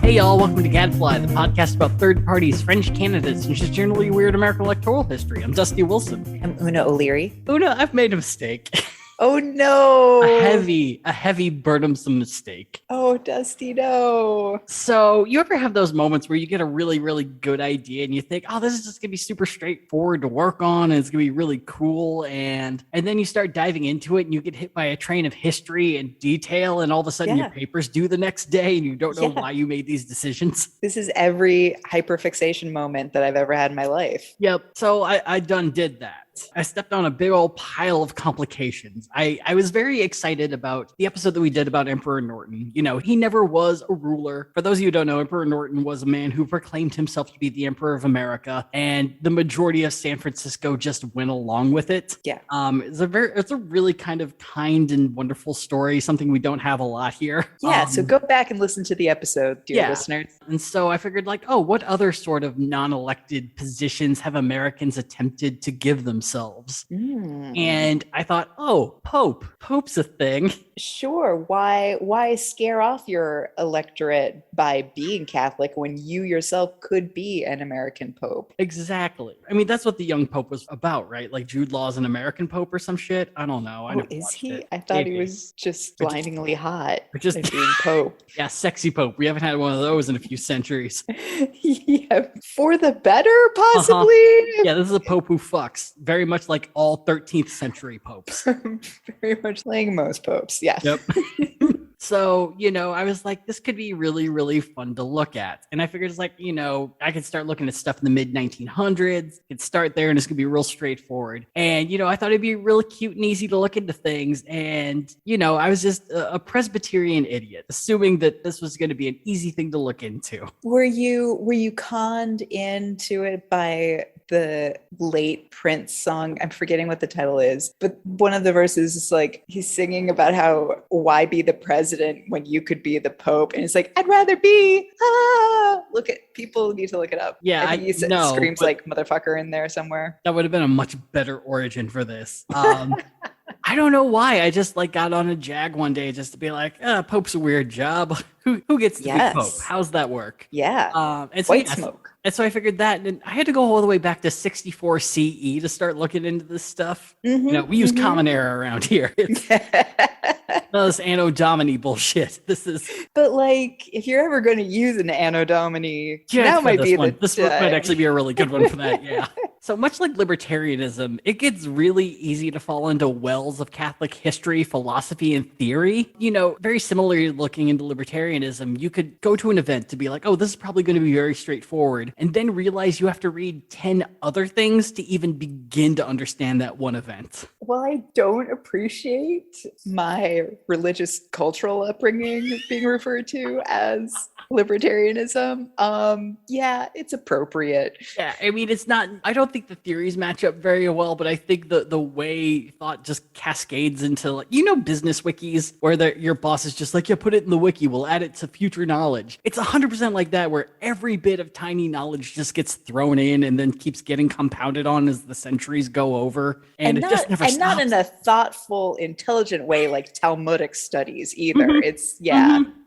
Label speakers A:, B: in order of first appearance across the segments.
A: Hey y'all, welcome to Gadfly, the podcast about third parties, French candidates, and just generally weird American electoral history. I'm Dusty Wilson.
B: I'm Una O'Leary.
A: Una, I've made a mistake.
B: Oh no!
A: A heavy, burdensome mistake.
B: Oh, Dusty, no.
A: So you ever have those moments where you get a really, really good idea and you think, oh, this is just gonna be super straightforward to work on and it's gonna be really cool, and then you start diving into it and you get hit by a train of history and detail, and all of a sudden your papers due the next day and you don't know why you made these decisions.
B: This is every hyperfixation moment that I've ever had in my life.
A: Yep. So I done did that. I stepped on a big old pile of complications. I was very excited about the episode that we did about Emperor Norton. You know, he never was a ruler. For those of you who don't know, Emperor Norton was a man who proclaimed himself to be the Emperor of America, and the majority of San Francisco just went along with it.
B: Yeah.
A: It's a really kind of kind and wonderful story, something we don't have a lot here.
B: Yeah, so go back and listen to the episode, dear listeners.
A: And so I figured, like, oh, what other sort of non-elected positions have Americans attempted to give themselves? And I thought, oh, Pope's a thing.
B: Sure. Why scare off your electorate by being Catholic when you yourself could be an American Pope?
A: Exactly. I mean, that's what the young Pope was about, right? Like Jude Law's an American Pope or some shit. I don't know.
B: Is he? I thought he was just blindingly hot.
A: Just
B: being Pope.
A: Yeah, sexy Pope. We haven't had one of those in a few centuries.
B: Yeah, for the better, possibly.
A: Yeah, this is a Pope who fucks. Very much like all 13th century popes.
B: Very much like most popes, yeah.
A: Yep. So, you know, I was like, this could be really, really fun to look at. And I figured it's like, you know, I could start looking at stuff in the mid 1900s. Could start there and it's gonna be real straightforward. And, you know, I thought it'd be really cute and easy to look into things. And, you know, I was just a Presbyterian idiot, assuming that this was going to be an easy thing to look into.
B: Were you conned into it by the late Prince song? I'm forgetting what the title is, but one of the verses is like, he's singing about how, why be the president when you could be the Pope? And it's like, I'd rather be, look at, people need to look it up.
A: Yeah,
B: I think he screams like motherfucker in there somewhere.
A: That would have been a much better origin for this. I don't know why. I just like got on a jag one day just to be like, Pope's a weird job. Who gets to be Pope? How's that work?
B: Yeah.
A: And so,
B: White smoke.
A: And so I figured that, and I had to go all the way back to 64 CE to start looking into this stuff. You know, we use Common Era around here. It's no, this Anno Domini bullshit. This is.
B: But like, if you're ever going to use an Anno Domini, that might be
A: one. This might actually be a really good one for that. Yeah. So much like libertarianism, it gets really easy to fall into wells of Catholic history, philosophy, and theory. You know, very similarly looking into libertarianism, you could go to an event to be like, oh, this is probably going to be very straightforward, and then realize you have to read 10 other things to even begin to understand that one event.
B: Well, I don't appreciate my religious cultural upbringing being referred to as libertarianism. Yeah, it's appropriate.
A: Yeah, I mean, it's not, I don't think the theories match up very well, but I think the way thought just cascades into, like, you know, business wikis where your boss is just like, yeah, put it in the wiki, we'll add it to future knowledge. It's 100% like that, where every bit of tiny knowledge just gets thrown in and then keeps getting compounded on as the centuries go over. And it just never stops.
B: And not in a thoughtful, intelligent way like Talmudic studies either. It's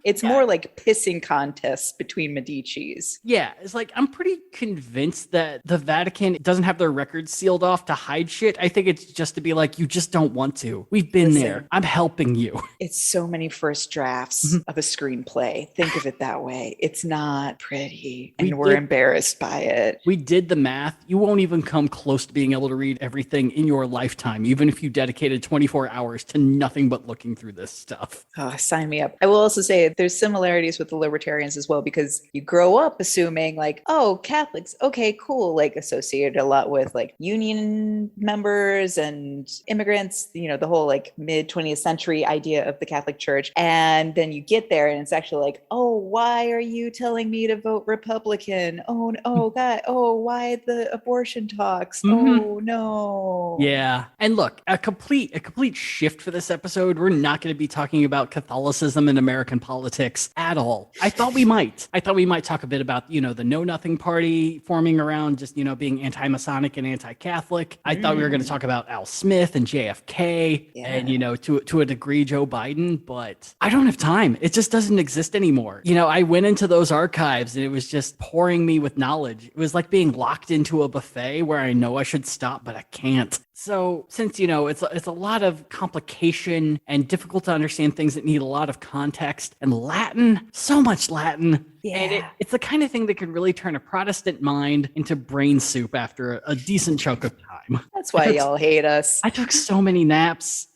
B: It's more like pissing contests between Medicis.
A: Yeah, it's like, I'm pretty convinced that the Vatican doesn't have their records sealed off to hide shit. I think it's just to be like, you just don't want to. We've been there. I'm helping you.
B: It's so many first drafts of a screenplay. Think of it that way. It's not pretty, and we're embarrassed by it.
A: We did the math. You won't even come close to being able to read everything in your lifetime, even if you dedicated 24 hours to nothing but looking through this stuff.
B: Oh, sign me up. I will also say there's similarities with the libertarians as well, because you grow up assuming like, oh, Catholics, okay, cool, like associated a lot with like union members and immigrants, you know, the whole like mid 20th century idea of the Catholic Church. And then you get there and it's actually like, oh, why are you telling me to vote Republican? Oh God, oh, why the abortion talks? Oh no.
A: Yeah. And look, a complete shift for this episode. We're not going to be talking about Catholicism in American politics politics at all. I thought we might. I thought we might talk a bit about, the Know Nothing Party forming around just, being anti-Masonic and anti-Catholic. I thought we were going to talk about Al Smith and JFK and, to a degree, Joe Biden, but I don't have time. It just doesn't exist anymore. I went into those archives and it was just pouring me with knowledge. It was like being locked into a buffet where I know I should stop, but I can't. So since, it's a lot of complication and difficult to understand things that need a lot of context, and Latin, so much Latin.
B: Yeah.
A: And it's the kind of thing that can really turn a Protestant mind into brain soup after a decent chunk of time.
B: That's why y'all hate us.
A: I took so many naps.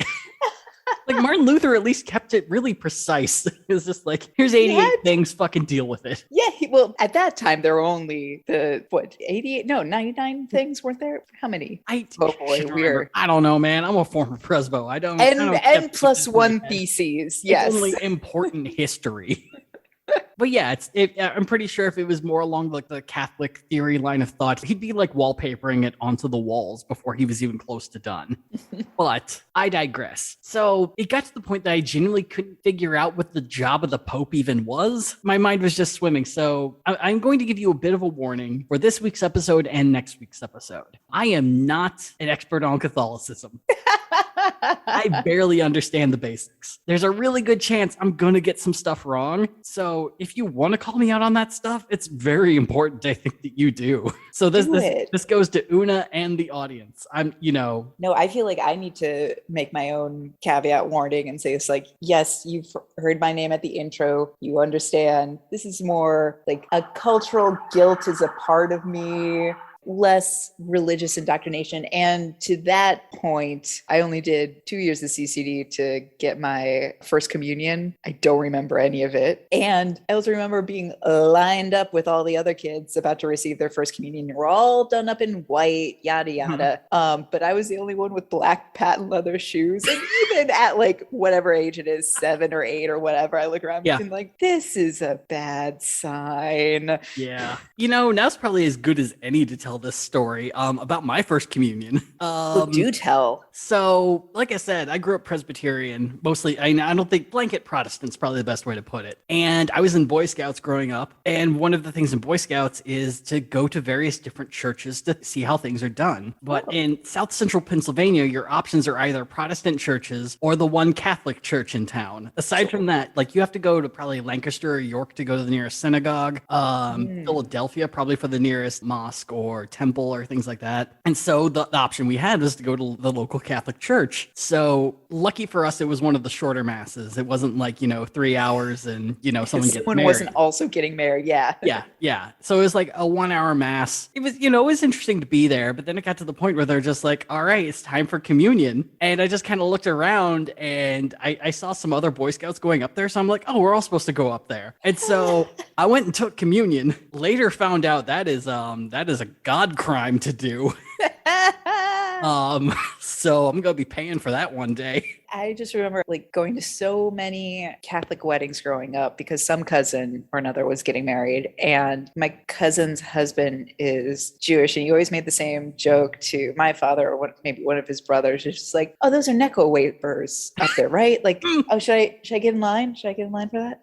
A: Like Martin Luther at least kept it really precise. It was just like, here's 88 things, fucking deal with it.
B: Yeah, at that time there were only 99 things, weren't there? How many? I
A: don't know, man. I'm a former presbo. I don't.
B: And plus one theses. Yes.
A: It's only important history. But yeah, I'm pretty sure if it was more along like the Catholic theory line of thought, he'd be like wallpapering it onto the walls before he was even close to done. But I digress. So it got to the point that I genuinely couldn't figure out what the job of the Pope even was. My mind was just swimming. So I'm going to give you a bit of a warning for this week's episode and next week's episode. I am not an expert on Catholicism. I barely understand the basics. There's a really good chance I'm going to get some stuff wrong. So if you want to call me out on that stuff, it's very important, I think, that you do. So this goes to Una and the audience. No,
B: I feel like I need to make my own caveat warning and say it's like, yes, you've heard my name at the intro. You understand. This is more like a cultural guilt is a part of me. Less religious indoctrination. And to that point, I only did 2 years of CCD to get my first communion. I don't remember any of it. And I also remember being lined up with all the other kids about to receive their first communion. We're all done up in white, yada, yada. But I was the only one with black patent leather shoes. And even at like whatever age it is, 7 or 8 or whatever, I look around and like, this is a bad sign.
A: Yeah. Now's probably as good as any to tell this story about my first communion.
B: Do tell.
A: So, like I said, I grew up Presbyterian, mostly. I don't think blanket Protestant's probably the best way to put it. And I was in Boy Scouts growing up. And one of the things in Boy Scouts is to go to various different churches to see how things are done. But in South Central Pennsylvania, your options are either Protestant churches or the one Catholic church in town. Aside from that, like you have to go to probably Lancaster or York to go to the nearest synagogue. Philadelphia, probably for the nearest mosque or temple or things like that. And so the option we had was to go to the local Catholic church. So lucky for us, it was one of the shorter masses. It wasn't like, 3 hours and, someone gets married.
B: Wasn't also getting married. Yeah.
A: Yeah. So it was like a 1 hour mass. It was, it was interesting to be there, but then it got to the point where they're just like, all right, it's time for communion. And I just kind of looked around and I saw some other Boy Scouts going up there. So I'm like, oh, we're all supposed to go up there. And so I went and took communion. Later found out that is a God crime to do. So I'm gonna be paying for that one day.
B: I just remember like going to so many Catholic weddings growing up because some cousin or another was getting married, and my cousin's husband is Jewish, and he always made the same joke to my father or maybe one of his brothers. It's just like, oh, those are Necco wafers up there, right? Like, oh, should I get in line? Should I get in line for that?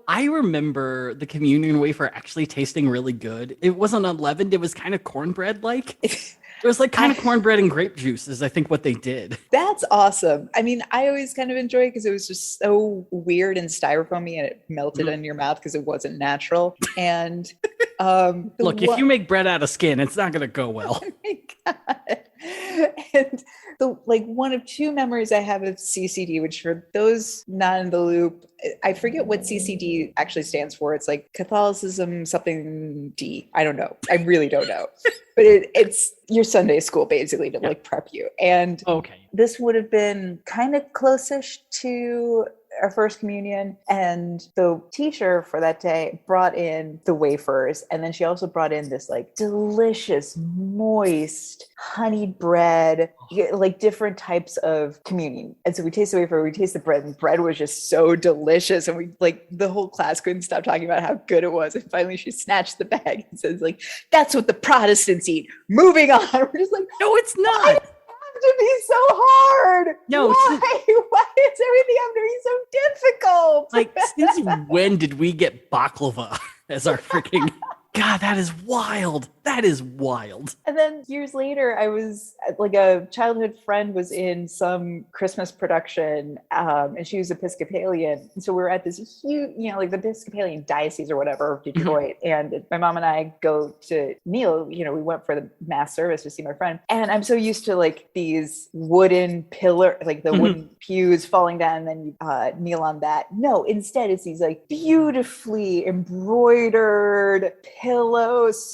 A: I remember the communion wafer actually tasting really good. It wasn't unleavened. It was kind of cornbread-like. It was like kind of cornbread and grape juice is I think what they did.
B: That's awesome. I mean, I always kind of enjoy it because it was just so weird and styrofoamy and it melted in your mouth because it wasn't natural. And
A: look, if you make bread out of skin, it's not going to go well.
B: Oh my God. And one of two memories I have of CCD, which for those not in the loop, I forget what CCD actually stands for. It's like Catholicism something D. I don't know. I really don't know. But it's your Sunday school basically to like prep you. And this would have been kind of close-ish to our first communion, and the teacher for that day brought in the wafers, and then she also brought in this like delicious moist honeyed bread, like different types of communion. And so we taste the wafer, we taste the bread, and bread was just so delicious, and we like the whole class couldn't stop talking about how good it was. And finally she snatched the bag and says like, that's what the Protestants eat, moving on. We're just like,
A: no, it's not.
B: to be so hard?
A: No,
B: why? Why does everything have to be so difficult?
A: Like, since when did we get baklava as our freaking... God, that is wild. That is wild.
B: And then years later, I was like, a childhood friend was in some Christmas production, and she was Episcopalian. And so we were at this huge, like the Episcopalian diocese or whatever of Detroit. And my mom and I go to kneel, we went for the mass service to see my friend. And I'm so used to like these wooden pillar, like the wooden pews falling down, and then you kneel on that. No, instead it's these like beautifully embroidered pillows,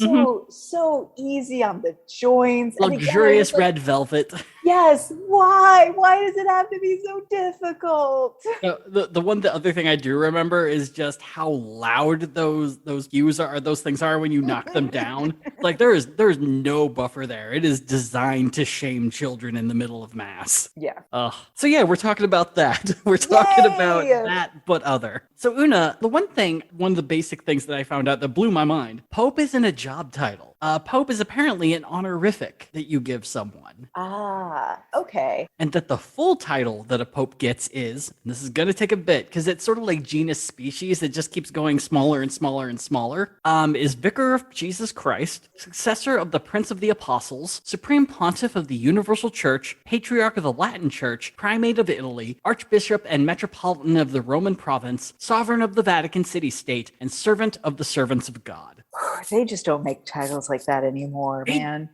B: so easy on the joints.
A: Luxurious red velvet.
B: Yes. Why does it have to be so difficult?
A: The other thing I do remember is just how loud those cues are, those things are when you knock them down. Like there's no buffer there. It is designed to shame children in the middle of mass.
B: Yeah.
A: So yeah, we're talking about that. We're talking about that, but other. So Una, one of the basic things that I found out that blew my mind, Pope isn't a job title. Pope is apparently an honorific that you give someone.
B: Ah, okay.
A: And that the full title that a pope gets is, and this is going to take a bit because it's sort of like genus species. It just keeps going smaller and smaller and smaller. Is Vicar of Jesus Christ, successor of the Prince of the Apostles, Supreme Pontiff of the Universal Church, Patriarch of the Latin Church, Primate of Italy, Archbishop and Metropolitan of the Roman Province, Sovereign of the Vatican City-State, and Servant of the Servants of God.
B: They just don't make titles like that anymore, man.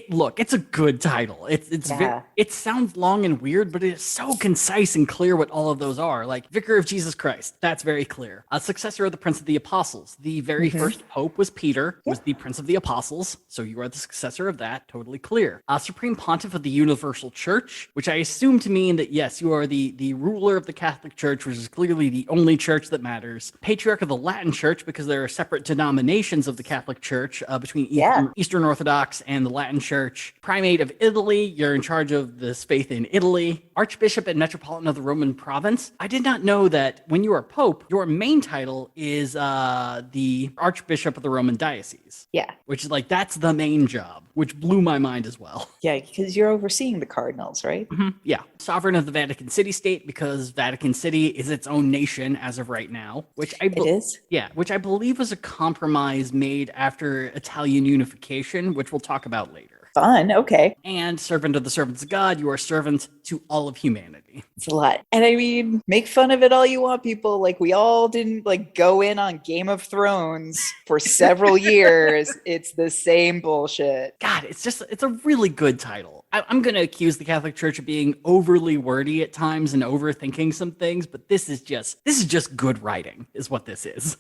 A: Look, it's a good title. It sounds long and weird, but it is so concise and clear what all of those are. Like Vicar of Jesus Christ, that's very clear. A successor of the Prince of the Apostles. The very first pope was Peter, was the Prince of the Apostles. So you are the successor of that, totally clear. Supreme Pontiff of the Universal Church, which I assume to mean that yes, you are the ruler of the Catholic Church, which is clearly the only church that matters. Patriarch of the Latin Church, because there are separate denominations of the Catholic Church between Eastern Orthodox and the Latin Church. Primate of Italy, you're in charge of this faith in Italy. Archbishop and Metropolitan of the Roman Province. I did not know that when you are Pope, your main title is the Archbishop of the Roman Diocese.
B: Yeah.
A: Which is like, that's the main job, which blew my mind as well.
B: Yeah, because you're overseeing the cardinals, right?
A: Yeah. Sovereign of the Vatican City-State, because Vatican City is its own nation as of right now. It is? Yeah, which I believe was a compromise made after Italian unification, which we'll talk about later.
B: Fun, okay.
A: And servant of the servants of God, you are servant to all of humanity.
B: It's a lot. And I mean, make fun of it all you want, people. Like, we all didn't like go in on Game of Thrones for several years. It's the same bullshit.
A: God, it's a really good title. I'm going to accuse the Catholic Church of being overly wordy at times and overthinking some things, but this is just good writing, is what this is.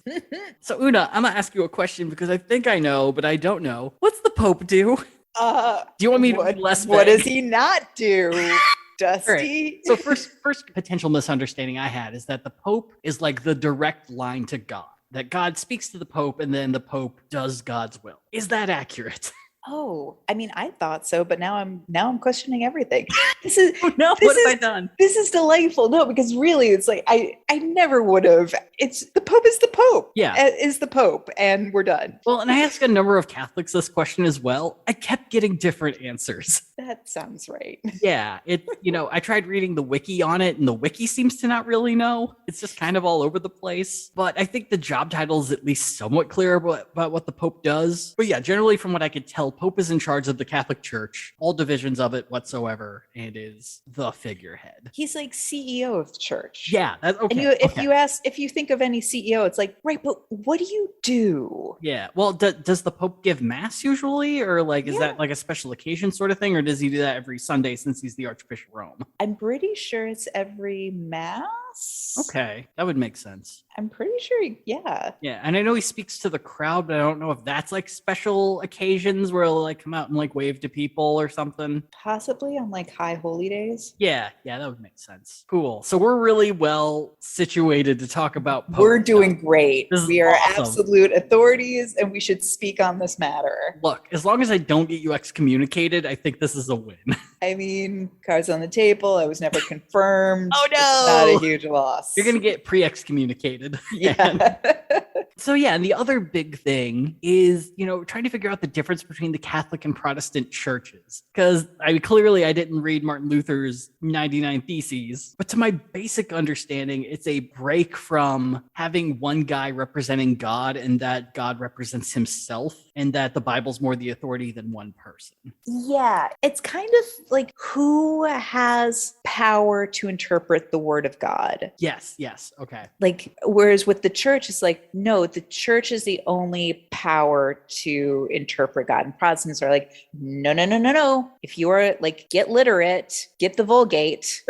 A: So Una, I'm going to ask you a question because I think I know, but I don't know. What's the Pope do?
B: Do
A: you want me to be less vague?
B: What does he not do? Dusty.
A: Right. So first potential misunderstanding I had is that the Pope is like the direct line to God. That God speaks to the Pope and then the Pope does God's will. Is that accurate?
B: Oh, I mean, I thought so, but now I'm questioning everything.
A: What have I done?
B: This is delightful. No, because really, it's like I never would have. It's the Pope is the Pope.
A: Yeah,
B: is the Pope, and we're done.
A: Well, and I asked a number of Catholics this question as well. I kept getting different answers.
B: That sounds right.
A: Yeah, I tried reading the wiki on it, and the wiki seems to not really know. It's just kind of all over the place. But I think the job title is at least somewhat clear about what the Pope does. But yeah, generally from what I could tell, Pope is in charge of the Catholic Church, all divisions of it whatsoever, and is the figurehead.
B: He's like CEO of the church.
A: Yeah, that's okay.
B: And if you think of any CEO, it's like, right, but what do you do?
A: Yeah, well, does the Pope give mass usually, or like is that like a special occasion sort of thing, or does he do that every Sunday since he's the Archbishop of Rome?
B: I'm pretty sure it's every mass.
A: Okay, that would make sense.
B: I'm pretty sure, yeah.
A: Yeah, and I know he speaks to the crowd, but I don't know if that's like special occasions where he'll like come out and like wave to people or something.
B: Possibly on like high holy days.
A: Yeah, that would make sense. Cool. So we're really well situated to talk about Pope.
B: We're doing great. We are
A: awesome.
B: Absolute authorities, and we should speak on this matter.
A: Look, as long as I don't get you excommunicated, I think this is a win.
B: I mean, cards on the table. I was never confirmed.
A: Oh no!
B: It's not a huge loss.
A: You're gonna get pre-excommunicated.
B: Yeah.
A: So yeah, and the other big thing is, trying to figure out the difference between the Catholic and Protestant churches. Because clearly I didn't read Martin Luther's 99 Theses, but to my basic understanding, it's a break from having one guy representing God and that God represents himself, and that the Bible's more the authority than one person.
B: Yeah, it's kind of like who has power to interpret the word of God.
A: Yes, okay.
B: Like, whereas with the church, it's like, no, the church is the only power to interpret God. And Protestants are like, no. If you are like, get literate, get the Vulgate.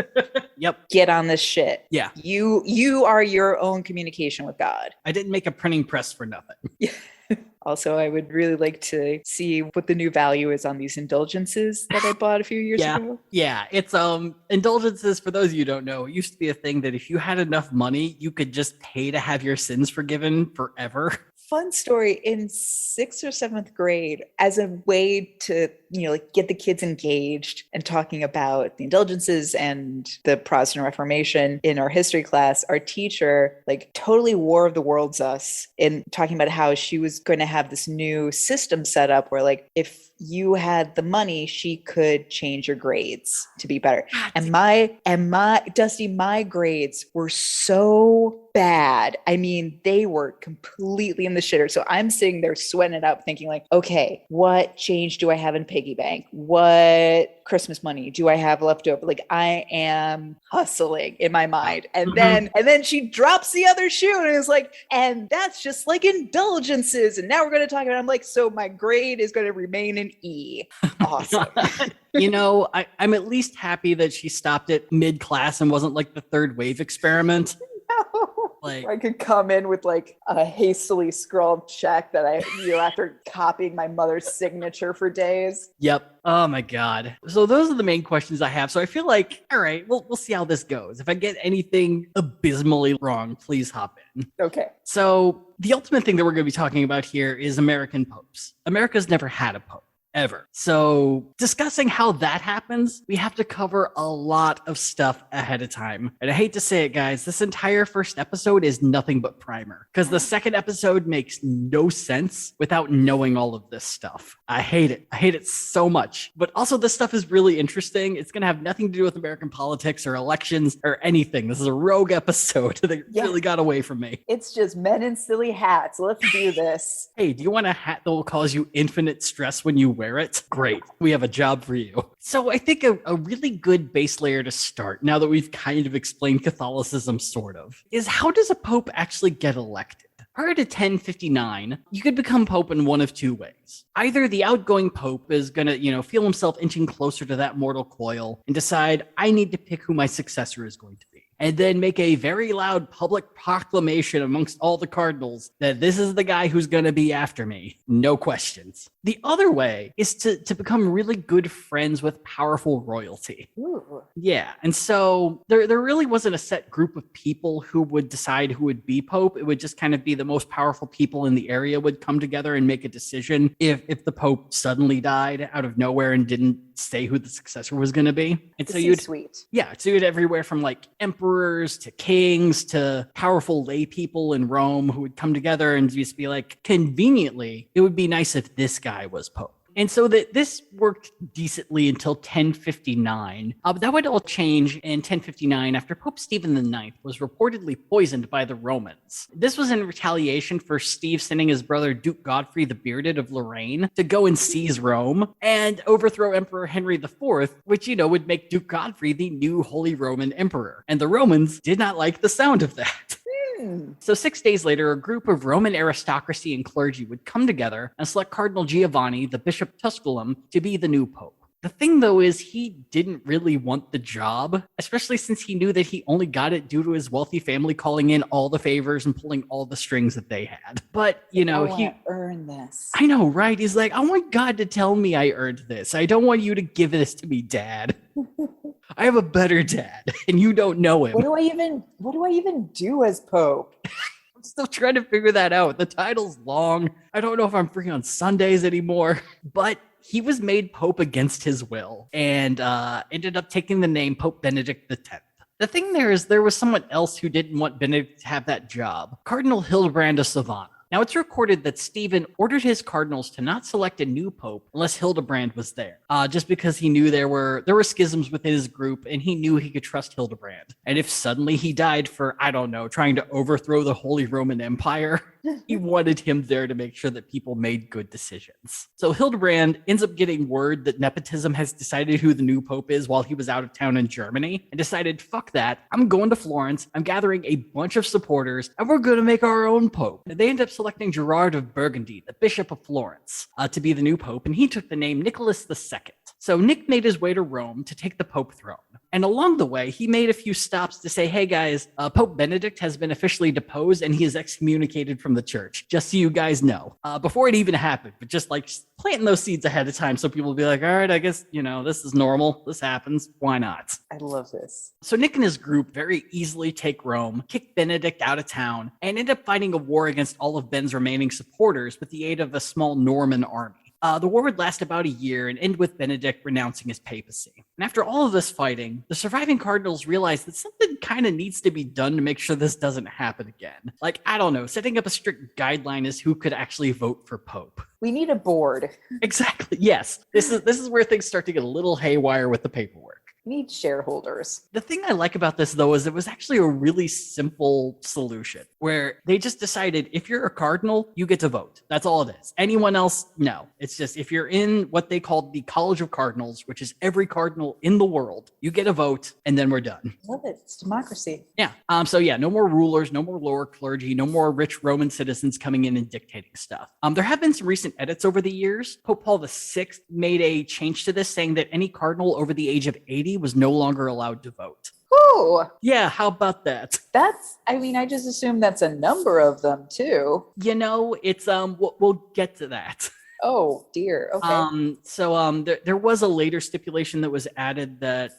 A: Yep.
B: Get on this shit.
A: Yeah.
B: You are your own communication with God.
A: I didn't make a printing press for nothing.
B: Also, I would really like to see what the new value is on these indulgences that I bought a few years ago.
A: Yeah, it's indulgences, for those of you who don't know, it used to be a thing that if you had enough money, you could just pay to have your sins forgiven forever.
B: Fun story, in 6th or 7th grade, as a way to, like get the kids engaged and talking about the indulgences and the Protestant Reformation in our history class, our teacher like totally War of the Worlds us in talking about how she was going to have this new system set up where like if you had the money, she could change your grades to be better. And my Dusty, my grades were so bad. I mean, they were completely in the shitter. So I'm sitting there sweating it up thinking like, okay, what change do I have in piggy bank? What Christmas money do I have left over? Like I am hustling in my mind. And then she drops the other shoe and is like, and that's just like indulgences. And now we're going to talk about it. I'm like, so my grade is going to remain an E. Awesome.
A: I'm at least happy that she stopped it mid-class and wasn't like the third wave experiment. Like
B: I could come in with like a hastily scrawled check that after copying my mother's signature for days.
A: Yep. Oh my God. So those are the main questions I have. So I feel like, all right, we'll see how this goes. If I get anything abysmally wrong, please hop in.
B: Okay.
A: So the ultimate thing that we're going to be talking about here is American popes. America's never had a pope. Ever. So discussing how that happens, we have to cover a lot of stuff ahead of time. And I hate to say it, guys, this entire first episode is nothing but primer because the second episode makes no sense without knowing all of this stuff. I hate it. I hate it so much. But also this stuff is really interesting. It's going to have nothing to do with American politics or elections or anything. This is a rogue episode that really got away from me.
B: It's just men in silly hats. Let's do this.
A: Hey, do you want a hat that will cause you infinite stress when you wear it? Great. We have a job for you. So I think a really good base layer to start, now that we've kind of explained Catholicism sort of, is how does a pope actually get elected? Prior to 1059, you could become pope in one of two ways. Either the outgoing pope is going to, feel himself inching closer to that mortal coil and decide, I need to pick who my successor is going to be. And then make a very loud public proclamation amongst all the cardinals that this is the guy who's going to be after me. No questions. The other way is to become really good friends with powerful royalty.
B: Ooh.
A: Yeah. And so there really wasn't a set group of people who would decide who would be pope. It would just kind of be the most powerful people in the area would come together and make a decision if the pope suddenly died out of nowhere and didn't say who the successor was going to be. And so you'd
B: sweet.
A: Yeah. So you'd everywhere from like emperors to kings to powerful lay people in Rome who would come together and just be like, conveniently, it would be nice if this guy was pope. And so that this worked decently until 1059. But that would all change in 1059 after Pope Stephen IX was reportedly poisoned by the Romans. This was in retaliation for Steve sending his brother Duke Godfrey the Bearded of Lorraine to go and seize Rome and overthrow Emperor Henry IV, which, would make Duke Godfrey the new Holy Roman Emperor. And the Romans did not like the sound of that. So 6 days later, a group of Roman aristocracy and clergy would come together and select Cardinal Giovanni, the Bishop Tusculum, to be the new pope. The thing, though, is he didn't really want the job, especially since he knew that he only got it due to his wealthy family calling in all the favors and pulling all the strings that they had. But, he
B: earned this.
A: I know, right? He's like, I want God to tell me I earned this. I don't want you to give this to me, Dad. I have a better dad, and you don't know him.
B: What do I even do as Pope?
A: I'm still trying to figure that out. The title's long. I don't know if I'm free on Sundays anymore, but he was made Pope against his will and ended up taking the name Pope Benedict X. The thing there is there was someone else who didn't want Benedict to have that job, Cardinal Hildebrand of Savannah. Now, it's recorded that Stephen ordered his cardinals to not select a new pope unless Hildebrand was there, just because he knew there were schisms within his group, and he knew he could trust Hildebrand. And if suddenly he died for, I don't know, trying to overthrow the Holy Roman Empire, he wanted him there to make sure that people made good decisions. So Hildebrand ends up getting word that nepotism has decided who the new pope is while he was out of town in Germany, and decided, fuck that, I'm going to Florence, I'm gathering a bunch of supporters, and we're going to make our own pope. And they end up selecting Gerard of Burgundy, the Bishop of Florence, to be the new pope, and he took the name Nicholas II. So Nick made his way to Rome to take the pope throne. And along the way, he made a few stops to say, hey guys, Pope Benedict has been officially deposed and he is excommunicated from the church, just so you guys know. Before it even happened, but just like planting those seeds ahead of time so people will be like, all right, I guess, this is normal. This happens. Why not?
B: I love this.
A: So Nick and his group very easily take Rome, kick Benedict out of town, and end up fighting a war against all of Ben's remaining supporters with the aid of a small Norman army. The war would last about a year and end with Benedict renouncing his papacy. And after all of this fighting, the surviving cardinals realize that something kind of needs to be done to make sure this doesn't happen again. Like, I don't know, setting up a strict guideline as who could actually vote for pope.
B: We need a board.
A: Exactly. Yes. This is where things start to get a little haywire with the paperwork.
B: Need shareholders.
A: The thing I like about this, though, is it was actually a really simple solution where they just decided if you're a cardinal, you get to vote. That's all it is. Anyone else, no. It's just if you're in what they called the College of Cardinals, which is every cardinal in the world, you get a vote, and then we're done.
B: Love it. It's democracy.
A: Yeah. So yeah, no more rulers, no more lower clergy, no more rich Roman citizens coming in and dictating stuff. There have been some recent edits over the years. Pope Paul VI made a change to this, saying that any cardinal over the age of 80 was no longer allowed to vote.
B: Oh,
A: yeah. How about that?
B: I just assume that's a number of them too.
A: It's we'll get to that.
B: Oh dear. Okay.
A: There was a later stipulation that was added that,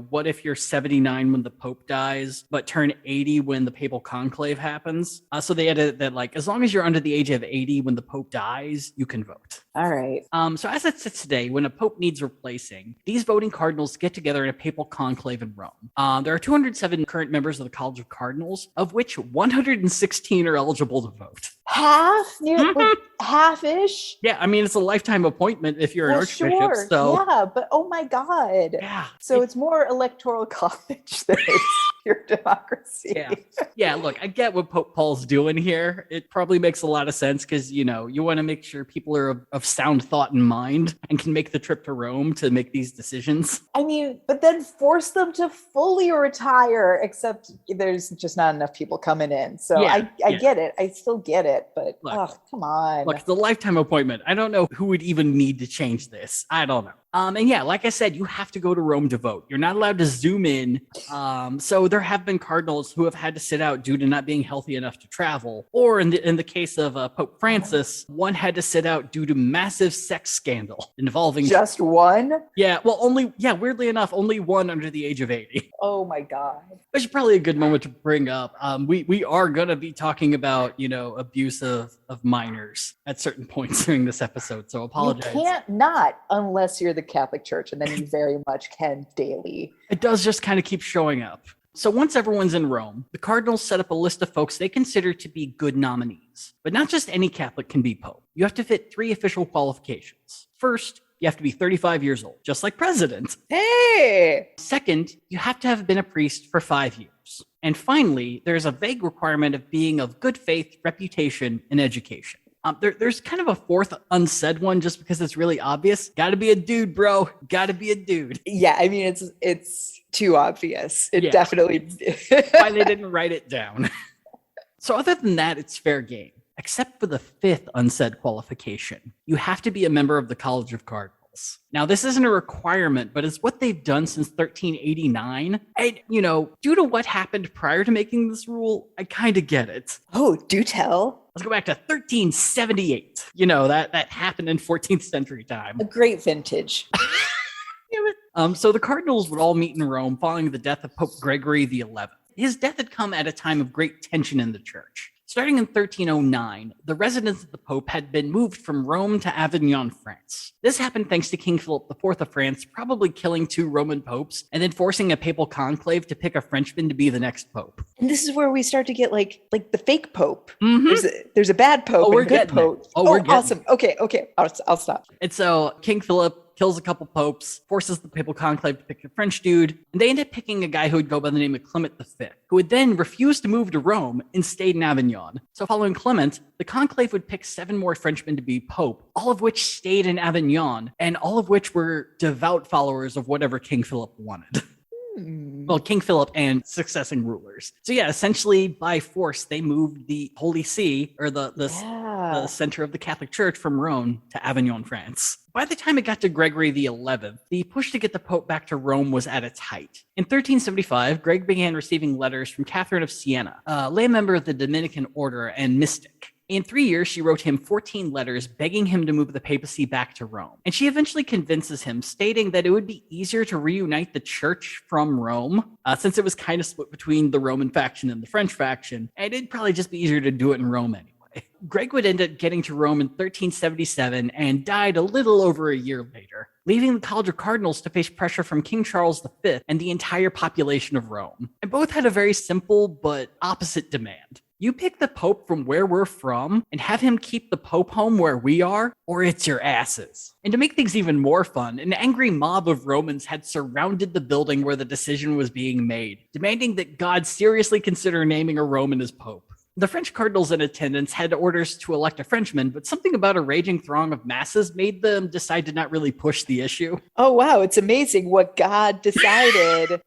A: what if you're 79 when the Pope dies, but turn 80 when the papal conclave happens? So they added that, like, as long as you're under the age of 80 when the Pope dies, you can vote.
B: All right.
A: So as it sits today, when a Pope needs replacing, these voting cardinals get together in a papal conclave in Rome. There are 207 current members of the College of Cardinals, of which 116 are eligible to vote.
B: Half-ish.
A: Yeah, I mean, it's a lifetime appointment if you're an archbishop.
B: Sure.
A: So
B: yeah, but oh my God.
A: Yeah.
B: So it's more electoral college than it's pure democracy.
A: Yeah, look, I get what Pope Paul's doing here. It probably makes a lot of sense because, you want to make sure people are of sound thought and mind and can make the trip to Rome to make these decisions.
B: I mean, but then force them to fully retire, except there's just not enough people coming in. So I get it. I still get it, but come on.
A: Look, it's a lifetime appointment. I don't know who would even need to change this. I don't know. And yeah, like I said, you have to go to Rome to vote. You're not allowed to zoom in. So there have been cardinals who have had to sit out due to not being healthy enough to travel. Or in the case of Pope Francis, one had to sit out due to massive sex scandal involving...
B: Just one?
A: Yeah, well, weirdly enough, only one under the age of 80.
B: Oh my God.
A: Which is probably a good moment to bring up. We are going to be talking about, abuse of minors at certain points during this episode. So apologize.
B: You can't not unless you're the Catholic Church, and then you very much can daily.
A: It does just kind of keep showing up. So once everyone's in Rome, the cardinals set up a list of folks they consider to be good nominees. But not just any Catholic can be pope. You have to fit 3 official qualifications. First, you have to be 35 years old, just like president.
B: Hey!
A: Second, you have to have been a priest for 5 years. And finally, there's a vague requirement of being of good faith, reputation, and education. There's kind of a fourth unsaid one just because it's really obvious. Gotta be a dude, bro. Gotta be a dude.
B: Yeah, I mean, it's too obvious. It definitely...
A: Why they didn't write it down. So other than that, it's fair game. Except for the 5th unsaid qualification. You have to be a member of the College of Cardinals. Now, this isn't a requirement, but it's what they've done since 1389. And, due to what happened prior to making this rule, I kind of get it.
B: Oh, do tell.
A: Let's go back to 1378. That happened in 14th century time.
B: A great vintage.
A: So the cardinals would all meet in Rome following the death of Pope Gregory XI. His death had come at a time of great tension in the church. Starting in 1309, the residence of the Pope had been moved from Rome to Avignon, France. This happened thanks to King Philip IV of France probably killing 2 Roman popes and then forcing a papal conclave to pick a Frenchman to be the next pope.
B: And this is where we start to get like the fake pope.
A: Mm-hmm.
B: There's a bad pope and a good pope.
A: We're
B: awesome. Okay. I'll stop.
A: And so King Philip kills a couple popes, forces the papal conclave to pick a French dude, and they end up picking a guy who would go by the name of Clement V, who would then refuse to move to Rome and stayed in Avignon. So following Clement, the conclave would pick 7 more Frenchmen to be pope, all of which stayed in Avignon, and all of which were devout followers of whatever King Philip wanted. Well, King Philip and successing rulers. So yeah, essentially by force, they moved the Holy See, or the center of the Catholic Church, from Rome to Avignon, France. By the time it got to Gregory XI, the push to get the Pope back to Rome was at its height. In 1375, Greg began receiving letters from Catherine of Siena, a lay member of the Dominican order and mystic. In 3 years, she wrote him 14 letters begging him to move the papacy back to Rome. And she eventually convinces him, stating that it would be easier to reunite the church from Rome, since it was kind of split between the Roman faction and the French faction, and it'd probably just be easier to do it in Rome anyway. Greg would end up getting to Rome in 1377 and died a little over a year later, leaving the College of Cardinals to face pressure from King Charles V and the entire population of Rome. And both had a very simple but opposite demand. You pick the Pope from where we're from and have him keep the Pope home where we are, or it's your asses. And to make things even more fun, an angry mob of Romans had surrounded the building where the decision was being made, demanding that God seriously consider naming a Roman as Pope. The French cardinals in attendance had orders to elect a Frenchman, but something about a raging throng of masses made them decide to not really push the issue.
B: Oh, wow. It's amazing what God decided.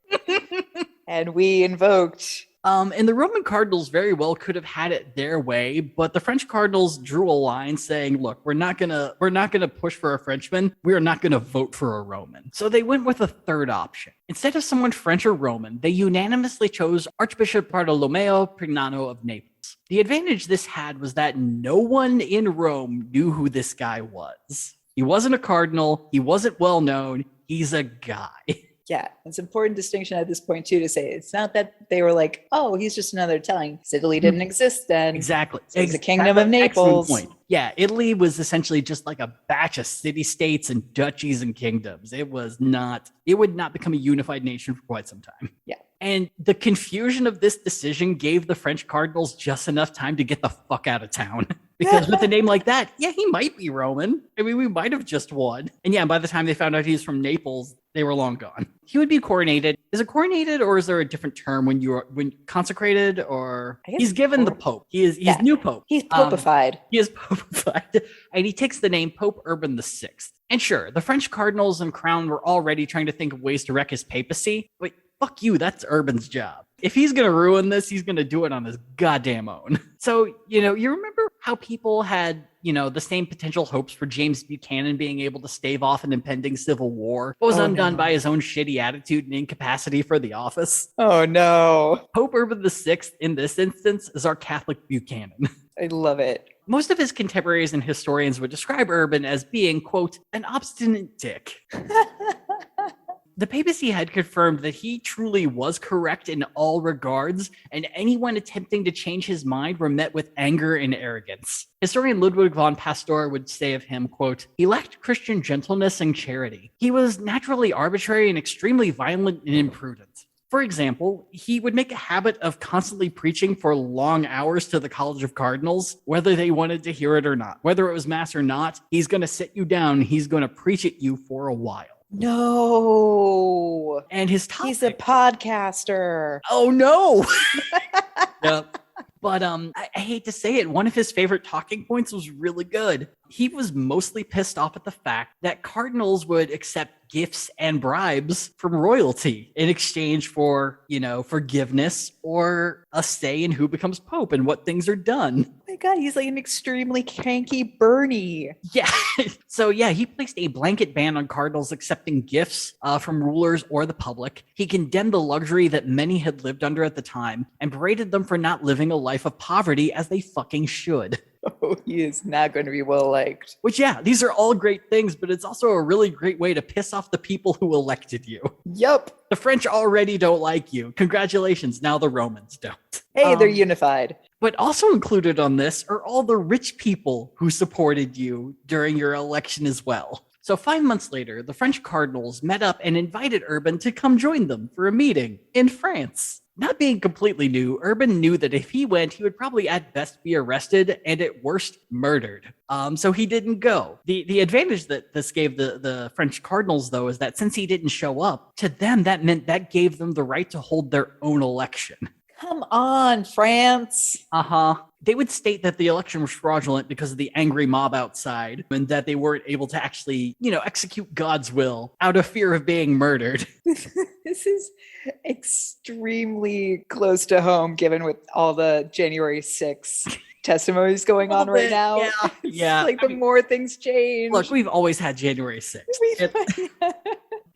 B: And we invoked.
A: And the Roman cardinals very well could have had it their way, but the French cardinals drew a line saying, look, we're not gonna push for a Frenchman. We are not gonna vote for a Roman. So they went with a third option. Instead of someone French or Roman, they unanimously chose Archbishop Bartolomeo Prignano of Naples. The advantage this had was that no one in Rome knew who this guy was. He wasn't a cardinal. He wasn't well known. He's a guy.
B: Yeah, it's an important distinction at this point, too, to say it's not that they were like, oh, he's just another Italian. Italy didn't exist then.
A: Exactly.
B: So it's the Kingdom of Naples.
A: Point. Yeah, Italy was essentially just like a batch of city-states and duchies and kingdoms. It would not become a unified nation for quite some time.
B: Yeah.
A: And the confusion of this decision gave the French cardinals just enough time to get the fuck out of town. Because with a name like that, yeah, he might be Roman. I mean, we might have just won. And yeah, by the time they found out he was from Naples, they were long gone. He would be coronated. Is it coronated, or is there a different term when consecrated, or he's given the Pope? He's new Pope.
B: He's popified.
A: He is popified. And he takes the name Pope Urban VI. And sure, the French cardinals and crown were already trying to think of ways to wreck his papacy. But fuck you, that's Urban's job. If he's going to ruin this, he's going to do it on his goddamn own. So, you remember how people had, the same potential hopes for James Buchanan being able to stave off an impending civil war, but was undone by his own shitty attitude and incapacity for the office?
B: Oh, no.
A: Pope Urban VI, in this instance, is our Catholic Buchanan.
B: I love it.
A: Most of his contemporaries and historians would describe Urban as being, quote, an obstinate dick. The papacy had confirmed that he truly was correct in all regards, and anyone attempting to change his mind were met with anger and arrogance. Historian Ludwig von Pastor would say of him, quote, he lacked Christian gentleness and charity. He was naturally arbitrary and extremely violent and imprudent. For example, he would make a habit of constantly preaching for long hours to the College of Cardinals, whether they wanted to hear it or not. Whether it was mass or not, he's going to sit you down, he's going to preach at you for a while.
B: No.
A: And his topic...
B: He's a podcaster.
A: Oh, no. Yep. But I hate to say it, one of his favorite talking points was really good. He was mostly pissed off at the fact that cardinals would accept gifts and bribes from royalty in exchange for, forgiveness or a say in who becomes pope and what things are done.
B: Oh my God, he's like an extremely cranky Bernie.
A: Yeah. So yeah, he placed a blanket ban on cardinals accepting gifts from rulers or the public. He condemned the luxury that many had lived under at the time and berated them for not living a life of poverty as they fucking should.
B: Oh, he is not going to be well liked.
A: Which, yeah, these are all great things, but it's also a really great way to piss off the people who elected you.
B: Yup.
A: The French already don't like you. Congratulations, now the Romans don't.
B: Hey, they're unified.
A: But also included on this are all the rich people who supported you during your election as well. So 5 months later, the French cardinals met up and invited Urban to come join them for a meeting in France. Not being completely new, Urban knew that if he went, he would probably at best be arrested and at worst murdered. So he didn't go. The advantage that this gave the French cardinals, though, is that since he didn't show up, to them that meant that gave them the right to hold their own election.
B: Come on, France.
A: They would state that the election was fraudulent because of the angry mob outside and that they weren't able to actually, execute God's will out of fear of being murdered.
B: This is extremely close to home, given with all the January 6th testimonies going on right now.
A: Yeah.
B: Like more things change.
A: Look, we've always had January 6th.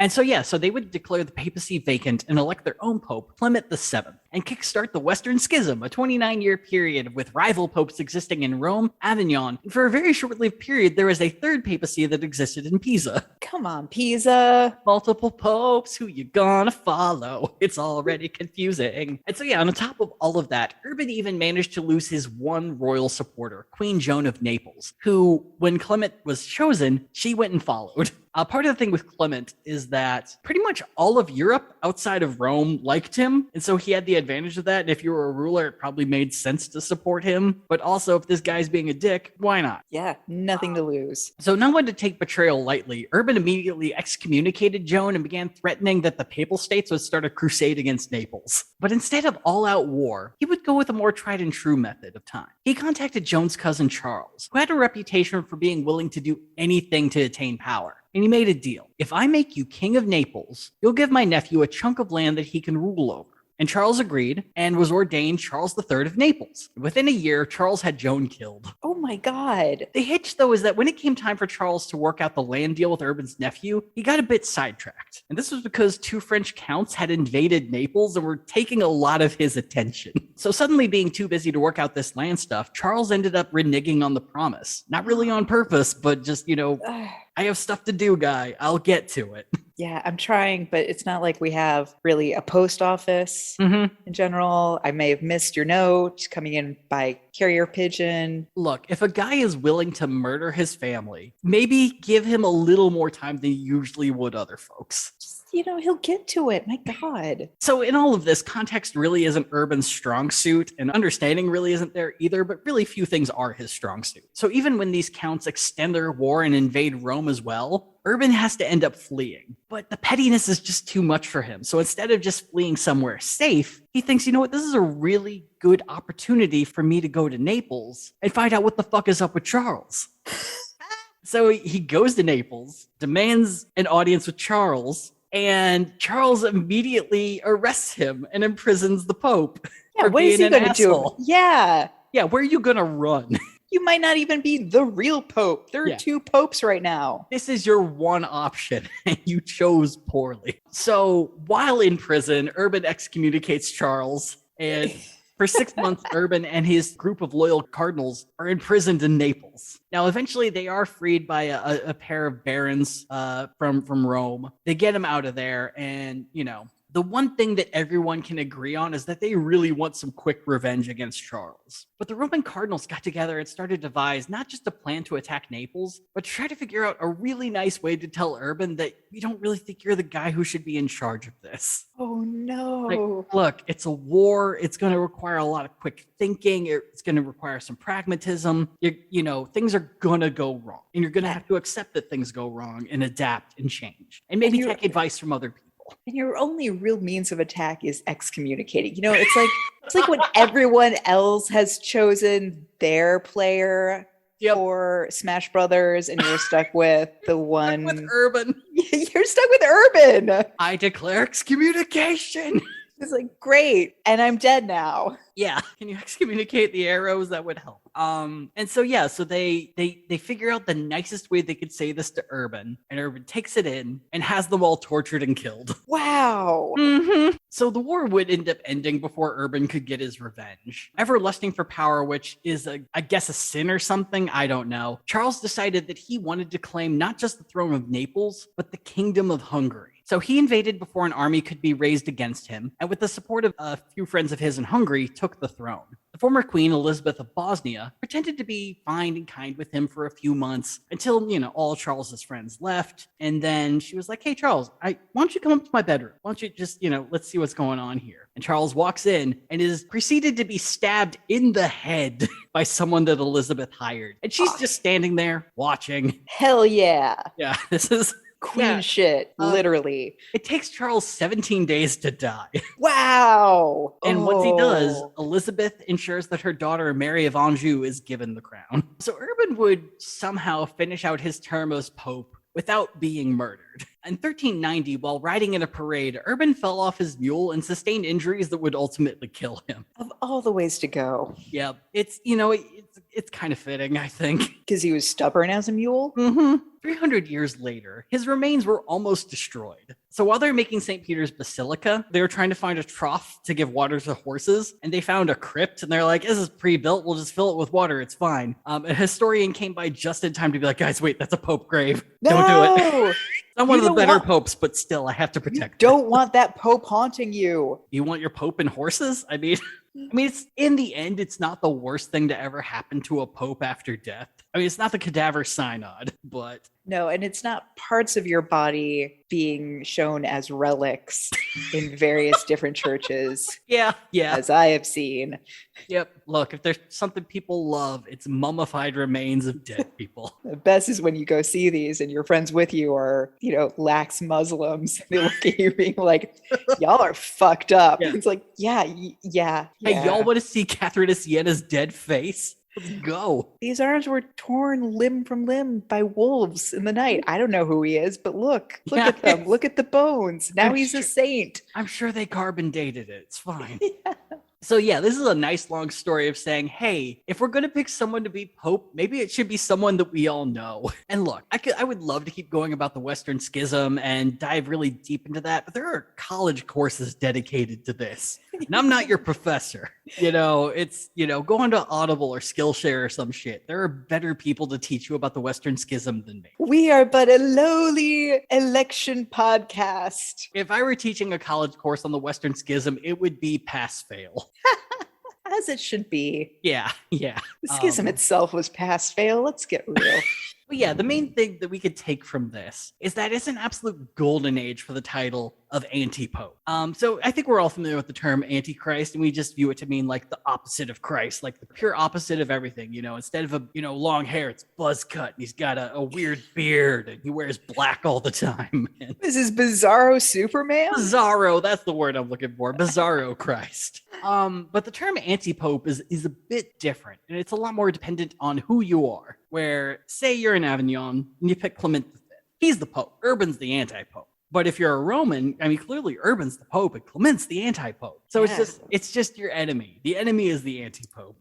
A: And so they would declare the papacy vacant and elect their own pope, Clement VII, and kickstart the Western Schism, a 29-year period with rival popes existing in Rome, Avignon, and for a very short-lived period, there was a third papacy that existed in Pisa.
B: Come on, Pisa.
A: Multiple popes, who you gonna follow? It's already confusing. And so on top of all of that, Urban even managed to lose his one royal supporter, Queen Joan of Naples, who, when Clement was chosen, she went and followed. Part of the thing with Clement is that pretty much all of Europe outside of Rome liked him. And so he had the advantage of that. And if you were a ruler, it probably made sense to support him. But also, if this guy's being a dick, why not?
B: Yeah, nothing to lose.
A: So no one to take betrayal lightly. Urban immediately excommunicated Joan and began threatening that the Papal States would start a crusade against Naples. But instead of all-out war, he would go with a more tried-and-true method of time. He contacted Joan's cousin Charles, who had a reputation for being willing to do anything to attain power. And he made a deal. If I make you king of Naples, you'll give my nephew a chunk of land that he can rule over. And Charles agreed and was ordained Charles III of Naples. Within a year, Charles had Joan killed.
B: Oh my God.
A: The hitch, though, is that when it came time for Charles to work out the land deal with Urban's nephew, he got a bit sidetracked. And this was because two French counts had invaded Naples and were taking a lot of his attention. So suddenly being too busy to work out this land stuff, Charles ended up reneging on the promise. Not really on purpose, but just, I have stuff to do, guy. I'll get to it.
B: Yeah, I'm trying, but it's not like we have really a post office in general. I may have missed your note coming in by carrier pigeon.
A: Look, if a guy is willing to murder his family, maybe give him a little more time than you usually would other folks.
B: He'll get to it. My God.
A: So in all of this, context really isn't Urban's strong suit, and understanding really isn't there either, but really few things are his strong suit. So even when these counts extend their war and invade Rome as well, Urban has to end up fleeing. But the pettiness is just too much for him. So instead of just fleeing somewhere safe, he thinks, this is a really good opportunity for me to go to Naples and find out what the fuck is up with Charles. So he goes to Naples, demands an audience with Charles, and Charles immediately arrests him and imprisons the Pope.
B: Yeah, what is he going to do? Yeah.
A: Yeah, where are you going to run?
B: You might not even be the real Pope. There are two popes right now.
A: This is your one option, and you chose poorly. So while in prison, Urban excommunicates Charles, and for 6 months, Urban and his group of loyal cardinals are imprisoned in Naples. Now, eventually, they are freed by a pair of barons from Rome. They get him out of there, and, the one thing that everyone can agree on is that they really want some quick revenge against Charles. But the Roman cardinals got together and started to devise not just a plan to attack Naples, but to try to figure out a really nice way to tell Urban that we don't really think you're the guy who should be in charge of this.
B: Oh, no.
A: Look, it's a war. It's going to require a lot of quick thinking. It's going to require some pragmatism. Things are going to go wrong. And you're going to have to accept that things go wrong and adapt and change. And maybe take advice from other people.
B: And your only real means of attack is excommunicating. It's like when everyone else has chosen their player for Smash Brothers, and you're stuck with the one
A: with Urban.
B: You're stuck with Urban.
A: I declare excommunication.
B: It's like, great. And I'm dead now.
A: Yeah, can you excommunicate the arrows? That would help. And so yeah, so they figure out the nicest way they could say this to Urban, and Urban takes it in and has them all tortured and killed.
B: Wow.
A: Mm-hmm. So the war would end up ending before Urban could get his revenge. Ever lusting for power, which is I guess a sin or something, I don't know. Charles decided that he wanted to claim not just the throne of Naples, but the kingdom of Hungary. So he invaded before an army could be raised against him, and with the support of a few friends of his in Hungary, took the throne. The former queen, Elizabeth of Bosnia, pretended to be fine and kind with him for a few months until, all Charles's friends left. And then she was like, hey, Charles, why don't you come up to my bedroom? Why don't you just, let's see what's going on here. And Charles walks in and is preceded to be stabbed in the head by someone that Elizabeth hired. And she's just standing there watching.
B: Hell yeah.
A: Yeah, this is...
B: Queen shit, literally.
A: It takes Charles 17 days to die.
B: Wow.
A: And once he does, Elizabeth ensures that her daughter, Mary of Anjou, is given the crown. So Urban would somehow finish out his term as Pope without being murdered. In 1390, while riding in a parade, Urban fell off his mule and sustained injuries that would ultimately kill him.
B: Of all the ways to go.
A: Yeah, it's kind of fitting, I think.
B: Because he was stubborn as a mule?
A: Mm-hmm. 300 years later, his remains were almost destroyed. So while they were making St. Peter's Basilica, they were trying to find a trough to give water to horses, and they found a crypt, and they're like, this is pre-built, we'll just fill it with water, it's fine. A historian came by just in time to be like, guys, wait, that's a Pope grave. Don't do it. I'm one of the better popes, but still, I have to protect
B: you. Don't want that Pope haunting you.
A: You want your Pope and horses? I mean, it's in the end, it's not the worst thing to ever happen to a Pope after death. I mean, it's not the cadaver synod, but...
B: No, and it's not parts of your body being shown as relics in various different churches.
A: Yeah.
B: As I have seen.
A: Yep. Look, if there's something people love, it's mummified remains of dead people.
B: The best is when you go see these and your friends with you are, lax Muslims. They look at you being like, y'all are fucked up. Yeah. It's like, yeah.
A: Hey, y'all want to see Catherine of Siena's dead face? Let's go.
B: These arms were torn limb from limb by wolves in the night. I don't know who he is, but look at them. Look at the bones. Now he's a saint.
A: I'm sure they carbon dated it. It's fine. Yeah. So yeah, this is a nice long story of saying, hey, if we're going to pick someone to be Pope, maybe it should be someone that we all know. And look, I would love to keep going about the Western Schism and dive really deep into that, but there are college courses dedicated to this. And I'm not your professor. It's, go on to Audible or Skillshare or some shit. There are better people to teach you about the Western Schism than me.
B: We are but a lowly election podcast.
A: If I were teaching a college course on the Western Schism, it would be pass-fail.
B: As it should be.
A: Yeah.
B: The schism itself was pass-fail. Let's get real.
A: But yeah, the main thing that we could take from this is that it's an absolute golden age for the title of anti-pope. So I think we're all familiar with the term antichrist, and we just view it to mean like the opposite of Christ, like the pure opposite of everything. Instead of long hair, it's buzz cut, and he's got a weird beard, and he wears black all the time.
B: This is Bizarro Superman?
A: Bizarro, that's the word I'm looking for. Bizarro Christ. But the term anti-pope is a bit different, and it's a lot more dependent on who you are. Where, say you're in Avignon, and you pick Clement V. He's the Pope. Urban's the anti-pope. But if you're a Roman, clearly Urban's the Pope and Clement's the anti-pope. So it's just your enemy. The enemy is the anti-pope.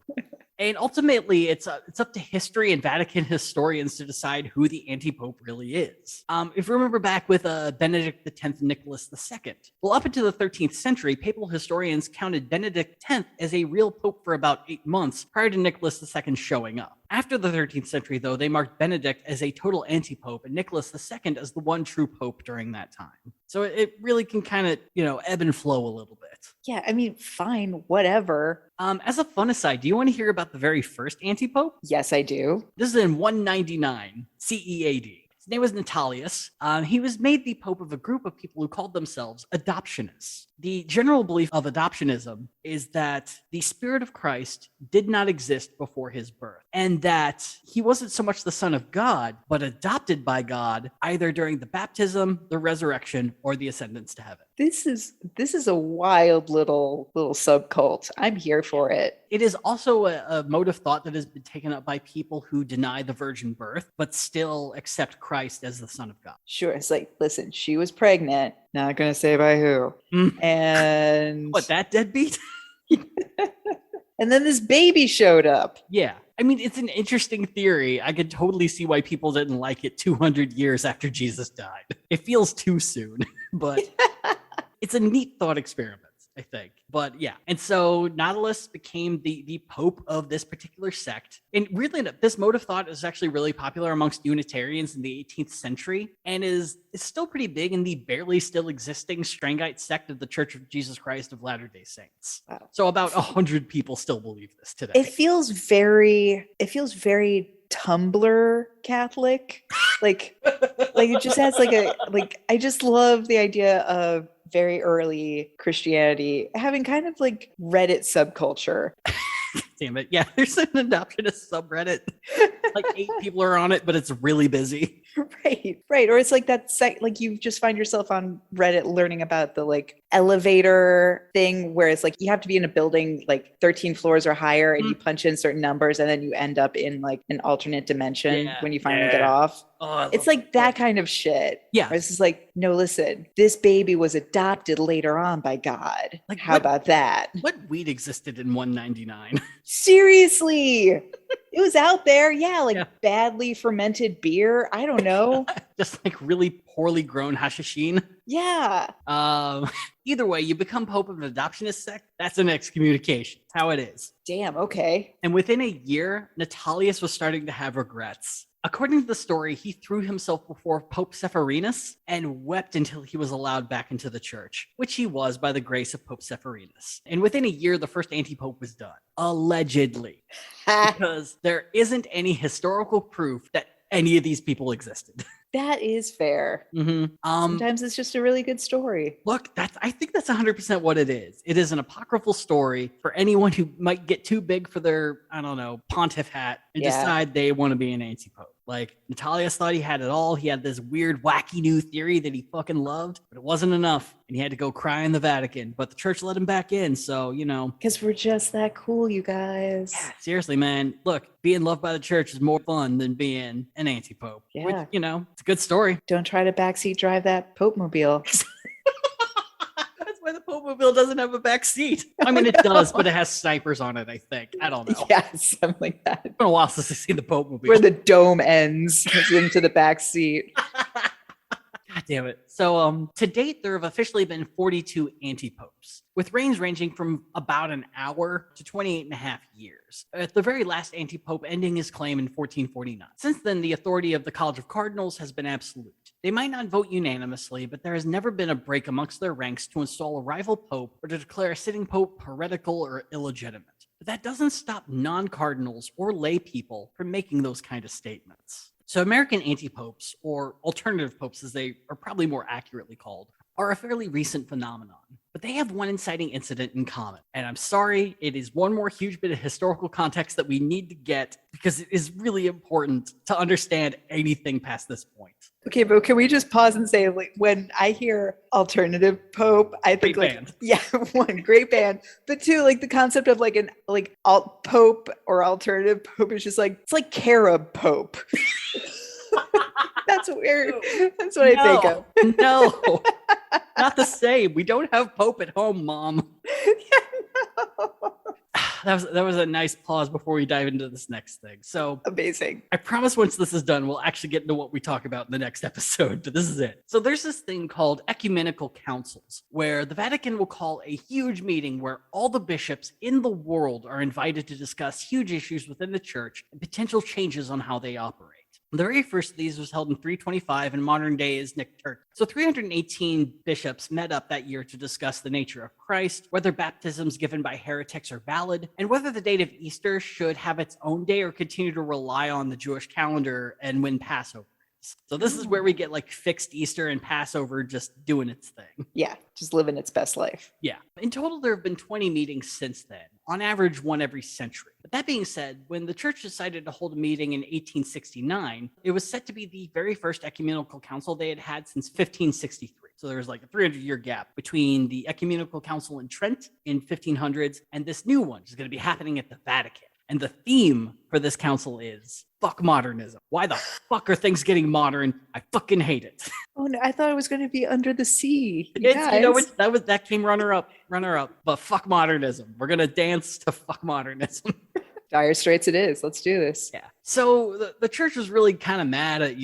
A: And ultimately, it's up to history and Vatican historians to decide who the anti-pope really is. If you remember back with Benedict X and Nicholas II, well, up into the 13th century, papal historians counted Benedict X as a real pope for about 8 months prior to Nicholas II showing up. After the 13th century, though, they marked Benedict as a total anti-pope and Nicholas II as the one true pope during that time. So it really can kind of, ebb and flow a little bit.
B: Yeah, fine, whatever.
A: As a fun aside, do you want to hear about the very first anti-pope?
B: Yes, I do.
A: This is in 199 CE AD. His name was Natalius. He was made the pope of a group of people who called themselves adoptionists. The general belief of adoptionism is that the Spirit of Christ did not exist before his birth, and that he wasn't so much the Son of God, but adopted by God either during the baptism, the resurrection, or the ascendance to heaven.
B: This is a wild little subcult. I'm here for it.
A: It is also a mode of thought that has been taken up by people who deny the virgin birth, but still accept Christ as the Son of God.
B: Sure. It's like, listen, she was pregnant. Not going to say by who. And
A: What, that deadbeat?
B: and then this baby showed up.
A: Yeah. I mean, it's an interesting theory. I could totally see why people didn't like it 200 years after Jesus died. It feels too soon, but it's a neat thought experiment, I think. But yeah. And so Nautilus became the pope of this particular sect. And weirdly enough, this mode of thought is actually really popular amongst Unitarians in the 18th century and is still pretty big in the barely still existing Strangite sect of the Church of Jesus Christ of Latter-day Saints. Wow. So about 100 people still believe this today.
B: It feels very Tumblr Catholic. like it just has I just love the idea of very early Christianity having kind of like Reddit subculture.
A: Damn it. Yeah, there's an adoptionist subreddit. Like 8 people are on it, but it's really busy. Right.
B: Or it's like that site, like you just find yourself on Reddit learning about the like elevator thing where it's like you have to be in a building like 13 floors or higher and you punch in certain numbers and then you end up in like an alternate dimension when you finally get off.
A: Oh,
B: it's like that kind of shit.
A: Yeah.
B: It's just like, no, listen, this baby was adopted later on by God. Like, how about that?
A: What weed existed in 199?
B: Seriously. It was out there. Yeah. Like badly fermented beer. I don't know.
A: Just like really poorly grown hashishine.
B: Yeah.
A: Either way, you become pope of an adoptionist sect. That's an excommunication. That's how it is.
B: Damn. Okay.
A: And within a year, Natalius was starting to have regrets. According to the story, he threw himself before Pope Sepharinus and wept until he was allowed back into the church, which he was by the grace of Pope Sepharinus. And within a year, the first antipope was done. Allegedly. Because there isn't any historical proof that any of these people existed.
B: That is fair.
A: Mm-hmm.
B: Sometimes it's just a really good story.
A: Look, I think that's 100% what it is. It is an apocryphal story for anyone who might get too big for their, I don't know, pontiff hat and decide they want to be an antipope. Like, Natalius thought he had it all. He had this weird, wacky new theory that he fucking loved, but it wasn't enough. And he had to go cry in the Vatican, but the church let him back in. So, you know.
B: Because we're just that cool, you guys.
A: Yeah, seriously, man. Look, being loved by the church is more fun than being an anti-pope.
B: Yeah.
A: Which, you know, it's a good story.
B: Don't try to backseat drive that Pope mobile.
A: That's why the Pope mobile doesn't have a back seat. I mean, it does, but it has snipers on it, I think. I don't know.
B: Yeah, something like that.
A: It's been a while since I've seen the Pope mobile.
B: Where the dome ends into the back seat.
A: God damn it. So to date, there have officially been 42 antipopes, with reigns ranging from about an hour to 28 and a half years. At the very last antipope ending his claim in 1449. Since then, the authority of the College of Cardinals has been absolute. They might not vote unanimously, but there has never been a break amongst their ranks to install a rival pope or to declare a sitting pope heretical or illegitimate. But that doesn't stop non-cardinals or lay people from making those kind of statements. So American antipopes, or alternative popes as they are probably more accurately called, are a fairly recent phenomenon, but they have one inciting incident in common. And I'm sorry, it is one more huge bit of historical context that we need to get because it is really important to understand anything past this point.
B: Okay, but can we just pause and say, like, when I hear alternative pope, I think
A: Great
B: like,
A: band.
B: yeah, one, great band, but two, like the concept of like an like alt pope or alternative pope is just like, it's like carob pope. That's weird. That's what I think of.
A: No, not the same. We don't have pope at home, Mom.
B: Yeah, no.
A: That was a nice pause before we dive into this next thing. So
B: Amazing.
A: I promise once this is done, we'll actually get into what we talk about in the next episode, but this is it. So there's this thing called ecumenical councils, where the Vatican will call a huge meeting where all the bishops in the world are invited to discuss huge issues within the church and potential changes on how they operate. The very first of these was held in 325 in modern day Iznik, Turkey. So 318 bishops met up that year to discuss the nature of Christ, whether baptisms given by heretics are valid, and whether the date of Easter should have its own day or continue to rely on the Jewish calendar and when Passover is. So this is where we get like fixed Easter and Passover just doing its thing.
B: Yeah, just living its best life.
A: Yeah. In total, there have been 20 meetings since then, on average one every century. But that being said, when the church decided to hold a meeting in 1869, it was set to be the very first ecumenical council they had had since 1563. So there's like a 300-year gap between the Ecumenical Council in Trent in 1500s and this new one, which is going to be happening at the Vatican. And the theme for this council is fuck modernism. Why the fuck are things getting modern? I fucking hate it.
B: Oh no, I thought it was going to be Under the Sea.
A: That came runner up, but fuck modernism. We're gonna dance to fuck modernism.
B: Dire Straits it is. Let's do this.
A: Yeah. So the church was really kind of mad at,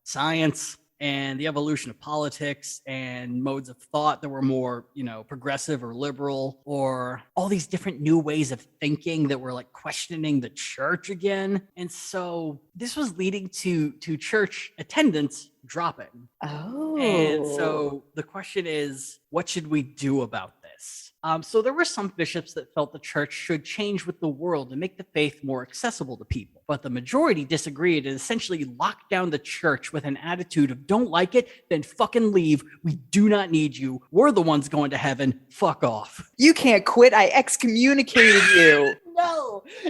A: science and the evolution of politics and modes of thought that were more, progressive or liberal, or all these different new ways of thinking that were like questioning the church again. And so this was leading to church attendance dropping.
B: Oh.
A: And so the question is, what should we do about this? So there were some bishops that felt the church should change with the world and make the faith more accessible to people. But the majority disagreed and essentially locked down the church with an attitude of, don't like it, then fucking leave. We do not need you. We're the ones going to heaven. Fuck off.
B: You can't quit. I excommunicated you.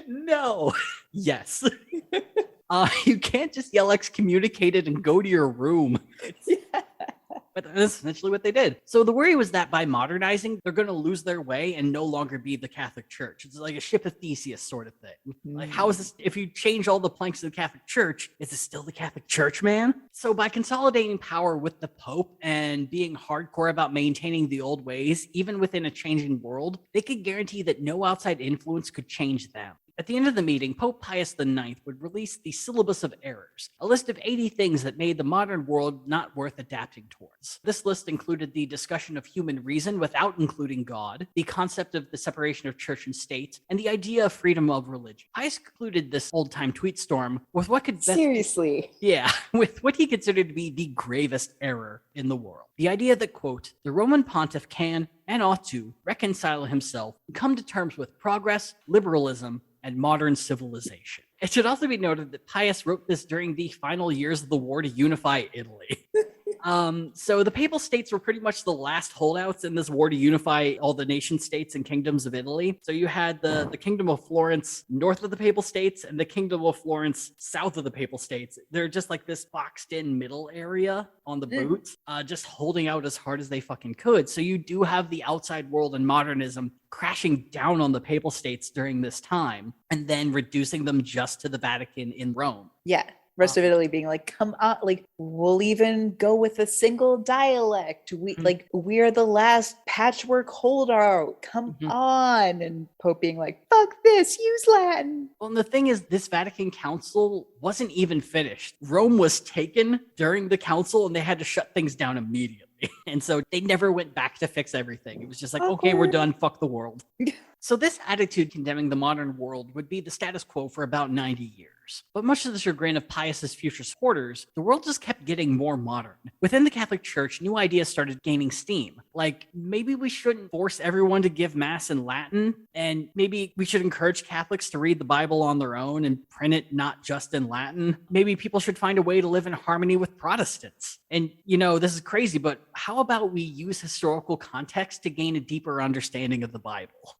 A: No. Yes. You can't just yell excommunicated and go to your room. But that's essentially what they did. So the worry was that by modernizing, they're going to lose their way and no longer be the Catholic Church. It's like a ship of Theseus sort of thing. Like, how is this? If you change all the planks of the Catholic Church, is it still the Catholic Church, man? So by consolidating power with the Pope and being hardcore about maintaining the old ways, even within a changing world, they could guarantee that no outside influence could change them. At the end of the meeting, Pope Pius IX would release the Syllabus of Errors, a list of 80 things that made the modern world not worth adapting towards. This list included the discussion of human reason without including God, the concept of the separation of church and state, and the idea of freedom of religion. Pius concluded this old-time tweet storm with what could with what he considered to be the gravest error in the world. The idea that, quote, the Roman pontiff can and ought to reconcile himself and come to terms with progress, liberalism, and modern civilization. It should also be noted that Pius wrote this during the final years of the war to unify Italy. So the Papal States were pretty much the last holdouts in this war to unify all the nation states and kingdoms of Italy. So you had the Kingdom of Florence north of the Papal States and the Kingdom of Florence south of the Papal States. They're just like this boxed in middle area on the boot, just holding out as hard as they fucking could. So you do have the outside world and modernism crashing down on the Papal States during this time and then reducing them just to the Vatican in Rome.
B: Yeah. Rest of Italy being like, come on, like, we'll even go with a single dialect. We're the last patchwork holdout. Come on. And Pope being like, fuck this, use Latin.
A: Well, and the thing is, this Vatican Council wasn't even finished. Rome was taken during the council and they had to shut things down immediately. And so they never went back to fix everything. It was just like, okay, we're done. Fuck the world. So this attitude condemning the modern world would be the status quo for about 90 years. But much to the chagrin of Pius's future supporters, the world just kept getting more modern. Within the Catholic Church, new ideas started gaining steam. Like, maybe we shouldn't force everyone to give Mass in Latin, and maybe we should encourage Catholics to read the Bible on their own and print it not just in Latin. Maybe people should find a way to live in harmony with Protestants. And, this is crazy, but how about we use historical context to gain a deeper understanding of the Bible?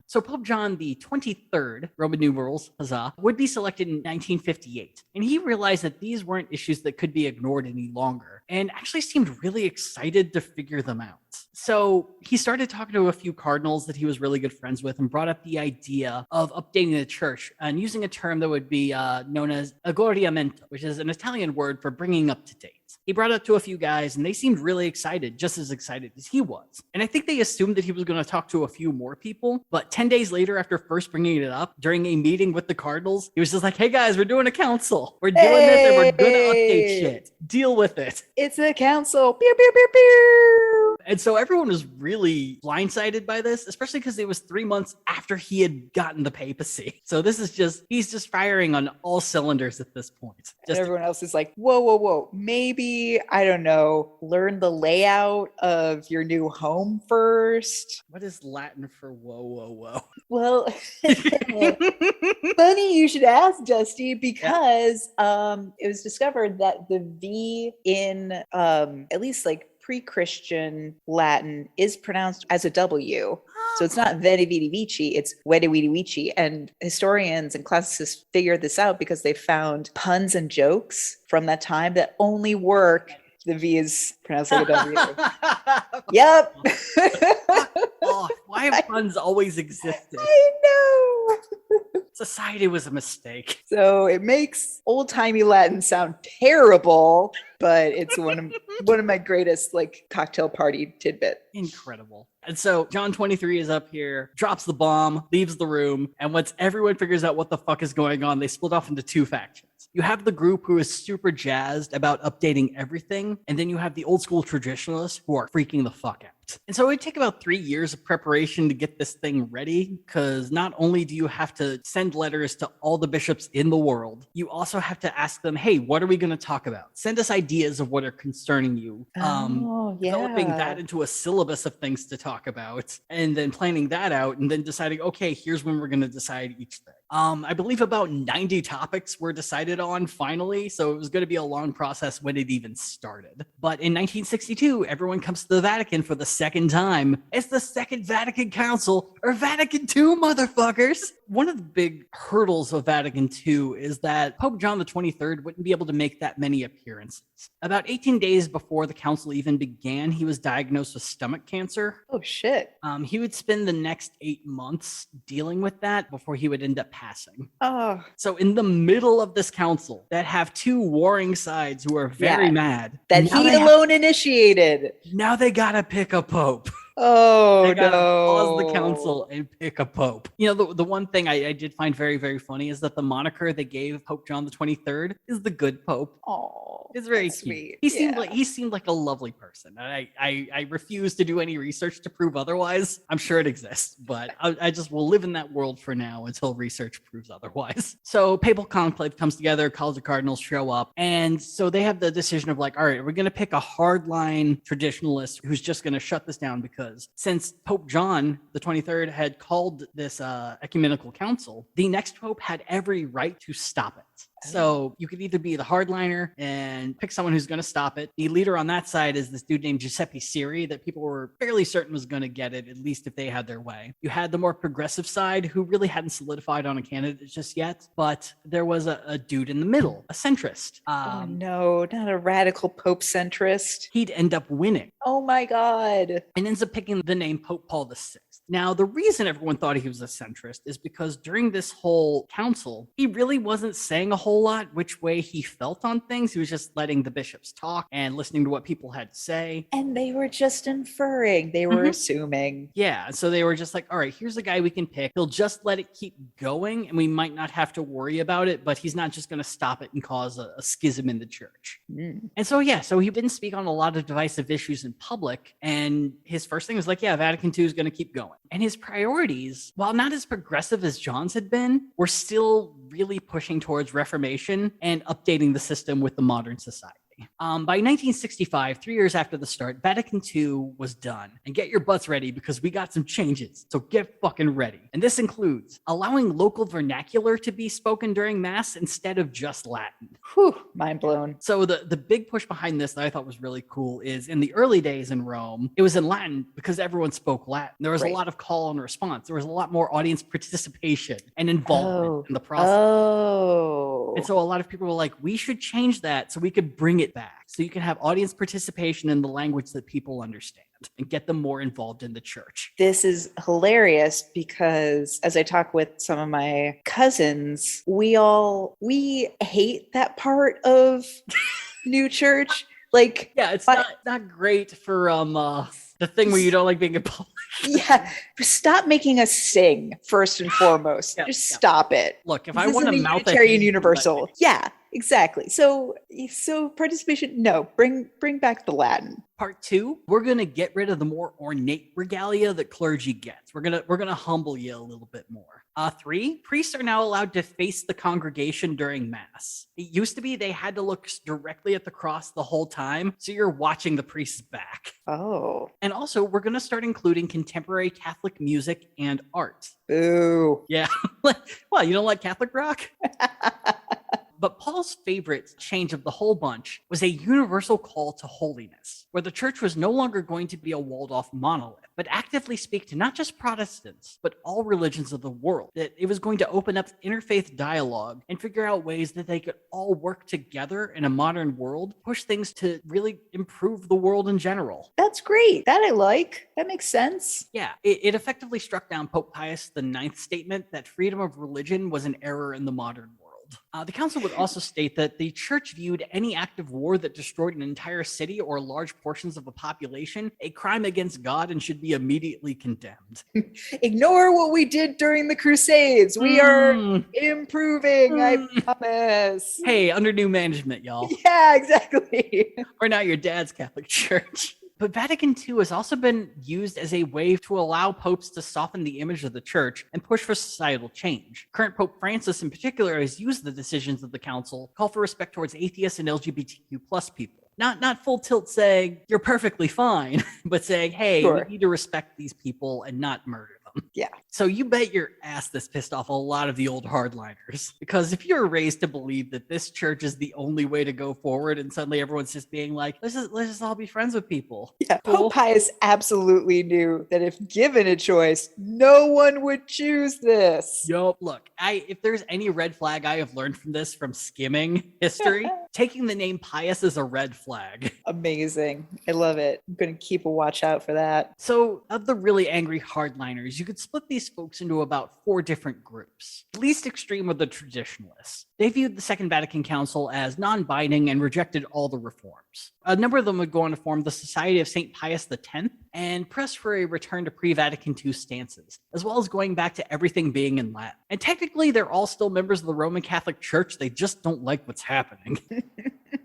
A: So Pope John the 23rd, Roman numerals, huzzah, would be selected in 1958. And he realized that these weren't issues that could be ignored any longer and actually seemed really excited to figure them out. So he started talking to a few cardinals that he was really good friends with and brought up the idea of updating the church and using a term that would be known as aggiornamento, which is an Italian word for bringing up to date. He brought it up to a few guys and they seemed really excited, just as excited as he was. And I think they assumed that he was going to talk to a few more people. But 10 days later, after first bringing it up during a meeting with the cardinals, he was just like, hey guys, we're doing a council. We're doing this and we're going to update shit. Deal with it.
B: It's a council. Pew, pew, pew, pew.
A: And so everyone was really blindsided by this, especially because it was 3 months after he had gotten the papacy. So this is he's just firing on all cylinders at this point.
B: And everyone else is like, whoa. Maybe, I don't know, learn the layout of your new home first.
A: What is Latin for whoa?
B: Well, funny you should ask, Dusty, because it was discovered that the V in at least like pre-Christian Latin is pronounced as a W. So it's not Veni Vidi Vici, it's Veni Vidi Vici. And historians and classicists figured this out because they found puns and jokes from that time that only work The V is pronounced like a W. Yep.
A: Oh, why have puns always existed?
B: I know.
A: Society was a mistake.
B: So it makes old-timey Latin sound terrible, but it's one of my greatest like cocktail party tidbit.
A: Incredible. And so John 23 is up here, drops the bomb, leaves the room, and once everyone figures out what the fuck is going on, they split off into two factions. You have the group who is super jazzed about updating everything, and then you have the old school traditionalists who are freaking the fuck out. And so it would take about 3 years of preparation to get this thing ready, because not only do you have to send letters to all the bishops in the world, you also have to ask them, hey, what are we going to talk about? Send us ideas of what are concerning you. Developing that into a syllabus of things to talk about, and then planning that out, and then deciding, okay, here's when we're going to decide each thing. I believe about 90 topics were decided on finally, so it was going to be a long process when it even started. But in 1962, everyone comes to the Vatican for the second time. It's the Second Vatican Council, or Vatican II, motherfuckers! One of the big hurdles of Vatican II is that Pope John the 23rd wouldn't be able to make that many appearances. About 18 days before the council even began, he was diagnosed with stomach cancer.
B: Oh, shit.
A: He would spend the next 8 months dealing with that before he would end up passing.
B: Oh.
A: So in the middle of this council that have two warring sides who are very mad.
B: That he alone initiated.
A: Now they gotta pick a pope.
B: Oh,
A: they gotta
B: no.
A: pause the council and pick a pope. You know, the one thing I did find very, very funny is that the moniker they gave Pope John the 23rd is the good pope.
B: Oh,
A: it's very cute.
B: Sweet.
A: He seemed like a lovely person. I refuse to do any research to prove otherwise. I'm sure it exists, but I just will live in that world for now until research proves otherwise. So papal conclave comes together, college of cardinals show up, and so they have the decision of like, all right, we're going to pick a hardline traditionalist who's just going to shut this down, because since Pope John the 23rd had called this ecumenical council, the next pope had every right to stop it. So you could either be the hardliner and pick someone who's going to stop it. The leader on that side is this dude named Giuseppe Siri that people were fairly certain was going to get it, at least if they had their way. You had the more progressive side who really hadn't solidified on a candidate just yet, but there was a dude in the middle, a centrist.
B: Oh no, not a radical Pope centrist.
A: He'd end up winning.
B: Oh my God.
A: And ends up picking the name Pope Paul VI. Now, the reason everyone thought he was a centrist is because during this whole council, he really wasn't saying a whole lot which way he felt on things. He was just letting the bishops talk and listening to what people had to say.
B: And they were just inferring. They were assuming.
A: Yeah, so they were just like, all right, here's a guy we can pick. He'll just let it keep going, and we might not have to worry about it, but he's not just going to stop it and cause a schism in the church. And so, so he didn't speak on a lot of divisive issues in public, and his first thing was like, yeah, Vatican II is going to keep going. And his priorities, while not as progressive as John's had been, were still really pushing towards reformation and updating the system with the modern society. By 1965, 3 years after the start, Vatican II was done. And get your butts ready, because we got some changes. So get fucking ready. And this includes allowing local vernacular to be spoken during Mass instead of just Latin.
B: Whew, mind blown.
A: So the big push behind this that I thought was really cool is in the early days in Rome, it was in Latin because everyone spoke Latin. There was a lot of call and response. There was a lot more audience participation and involvement in the process. And so a lot of people were like, we should change that so we could bring it back. So you can have audience participation in the language that people understand and get them more involved in the church.
B: This is hilarious because as I talk with some of my cousins, we hate that part of new church. Like,
A: yeah, it's not great for the thing where you don't like being in public.
B: Yeah, stop making us sing first and foremost. Just stop it.
A: Look, if I want to mouth
B: Unitarian Universal, yeah, exactly. So participation. No, bring back the Latin.
A: Part 2, we're gonna get rid of the more ornate regalia that clergy gets. We're gonna humble you a little bit more. 3, priests are now allowed to face the congregation during Mass. It used to be they had to look directly at the cross the whole time, so you're watching the priest's back.
B: Oh.
A: And also, we're gonna start including contemporary Catholic music and art.
B: Boo.
A: Yeah. Well, you don't like Catholic rock? But Paul's favorite change of the whole bunch was a universal call to holiness, where the church was no longer going to be a walled-off monolith, but actively speak to not just Protestants, but all religions of the world. That it was going to open up interfaith dialogue and figure out ways that they could all work together in a modern world, push things to really improve the world in general.
B: That's great. That I like. That makes sense.
A: Yeah, it effectively struck down Pope Pius IX's statement that freedom of religion was an error in the modern world. The council would also state that the church viewed any act of war that destroyed an entire city or large portions of a population a crime against God and should be immediately condemned.
B: Ignore what we did during the Crusades. We are improving, I promise.
A: Hey, under new management, y'all.
B: Yeah, exactly.
A: We're not your dad's Catholic Church. But Vatican II has also been used as a way to allow popes to soften the image of the church and push for societal change. Current Pope Francis in particular has used the decisions of the council to call for respect towards atheists and LGBTQ plus people. Not full tilt saying, you're perfectly fine, but saying, hey, we need to respect these people and not murder them.
B: Yeah.
A: So you bet your ass this pissed off a lot of the old hardliners. Because if you're raised to believe that this church is the only way to go forward and suddenly everyone's just being like, let's just all be friends with people.
B: Yeah, cool. Pope Pius absolutely knew that if given a choice, no one would choose this.
A: Yup. Look, if there's any red flag I have learned from this from skimming history, taking the name Pius is a red flag.
B: Amazing. I love it. I'm going to keep a watch out for that.
A: So of the really angry hardliners, you could split these folks into about 4 different groups. The least extreme are the traditionalists. They viewed the Second Vatican Council as non-binding and rejected all the reforms. A number of them would go on to form the Society of St. Pius X and press for a return to pre-Vatican II stances, as well as going back to everything being in Latin. And technically, they're all still members of the Roman Catholic Church. They just don't like what's happening.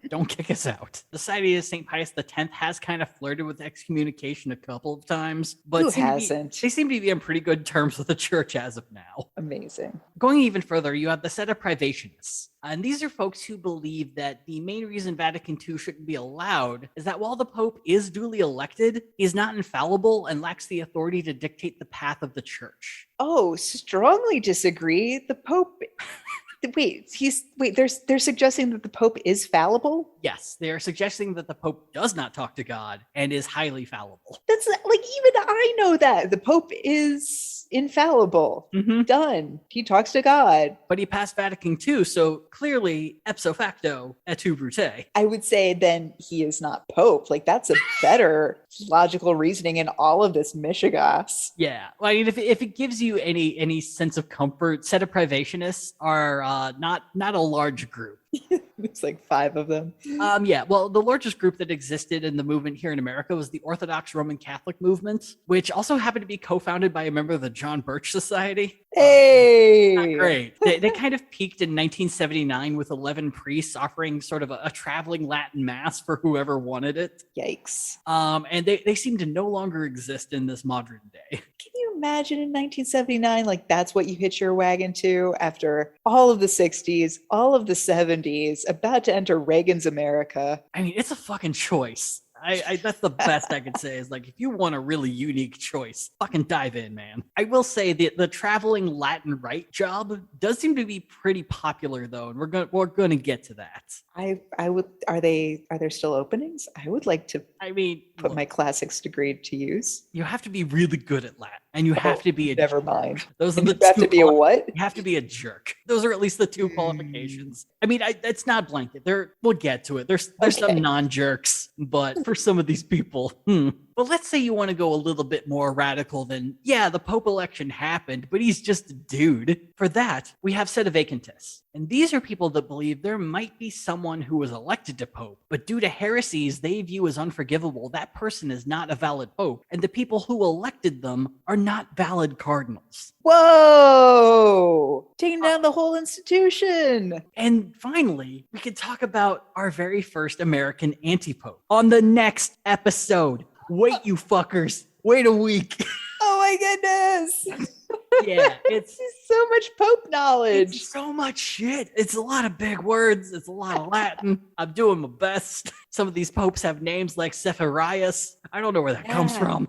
A: Don't kick us out. The Society of St. Pius X has kind of flirted with excommunication a couple of times, but
B: who hasn't?
A: They seem to be on pretty good terms with the church as of now.
B: Amazing. Going
A: even further, you have the set of privationists. And these are folks who believe that the main reason Vatican II shouldn't be allowed is that while the Pope is duly elected, he's not infallible and lacks the authority to dictate the path of the church.
B: Oh, strongly disagree. The Pope... they're suggesting that the Pope is fallible?
A: Yes, they are suggesting that the Pope does not talk to God and is highly fallible.
B: That's like, even I know that. The Pope is infallible. Mm-hmm. Done. He talks to God.
A: But he passed Vatican II, so clearly, ipso facto, et tu brute.
B: I would say then he is not Pope. Like, that's a better logical reasoning in all of this mishigas.
A: Yeah. Well, I mean, if it gives you any sense of comfort, set of privationists are not a large group.
B: It's like 5 of them.
A: Yeah. Well, the largest group that existed in the movement here in America was the Orthodox Roman Catholic movement, which also happened to be co-founded by a member of the John Birch Society.
B: Hey!
A: Not great. They kind of peaked in 1979 with 11 priests offering sort of a traveling Latin mass for whoever wanted it.
B: Yikes.
A: And they seem to no longer exist in this modern day.
B: Can you imagine in 1979, like that's what you hitch your wagon to after all of the 60s, all of the 70s, about to enter Reagan's America?
A: I mean, it's a fucking choice. That's the best I could say is like, if you want a really unique choice, fucking dive in, man. I will say the traveling Latin rite job does seem to be pretty popular though. And we're gonna get to that.
B: I would, are there still openings? I would like to, put my classics degree to use.
A: You have to be really good at Latin and you have to be a
B: never
A: jerk.
B: mind.
A: Those are the
B: you have to be a what?
A: You have to be a jerk. Those are at least the 2 qualifications. I mean, it's not blanket. We'll get to it. There's some non-jerks, but for some of these people, But let's say you want to go a little bit more radical than, yeah, the Pope election happened, but he's just a dude. For that, we have sedevacantists. And these are people that believe there might be someone who was elected to Pope, but due to heresies they view as unforgivable, that person is not a valid Pope, and the people who elected them are not valid cardinals.
B: Whoa! Taking down the whole institution!
A: And finally, we can talk about our very first American antipope on the next episode. Wait, you fuckers. Wait a week.
B: Oh my goodness.
A: Yeah, it's
B: so much Pope knowledge.
A: It's so much shit. It's a lot of big words. It's a lot of Latin. I'm doing my best. Some of these popes have names like Zepharias. I don't know where that comes from.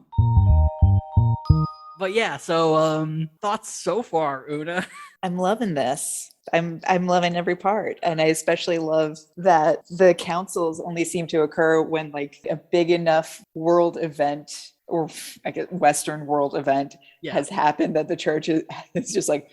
A: But yeah, so thoughts so far, Una?
B: I'm loving this. I'm loving every part. And I especially love that the councils only seem to occur when like a big enough world event, or I guess Western world event, has happened that the church is just like,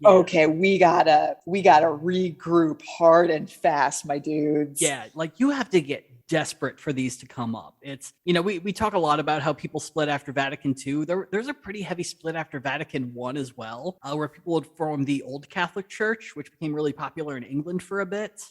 B: okay, we gotta regroup hard and fast, my dudes.
A: Yeah, like you have to get desperate for these to come up. It's, we talk a lot about how people split after Vatican II. There's a pretty heavy split after Vatican I as well, where people would form the Old Catholic Church, which became really popular in England for a bit.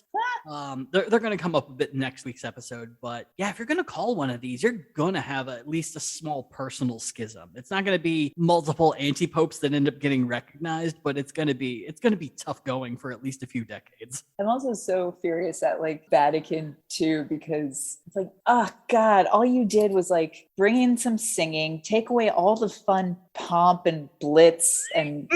A: They're going to come up a bit in next week's episode, but yeah, if you're going to call one of these, you're going to have at least a small personal schism. It's not going to be multiple antipopes that end up getting recognized, but it's going to be tough going for at least a few decades.
B: I'm also so furious at like Vatican II, because it's like, oh God, all you did was like bring in some singing, take away all the fun pomp and blitz and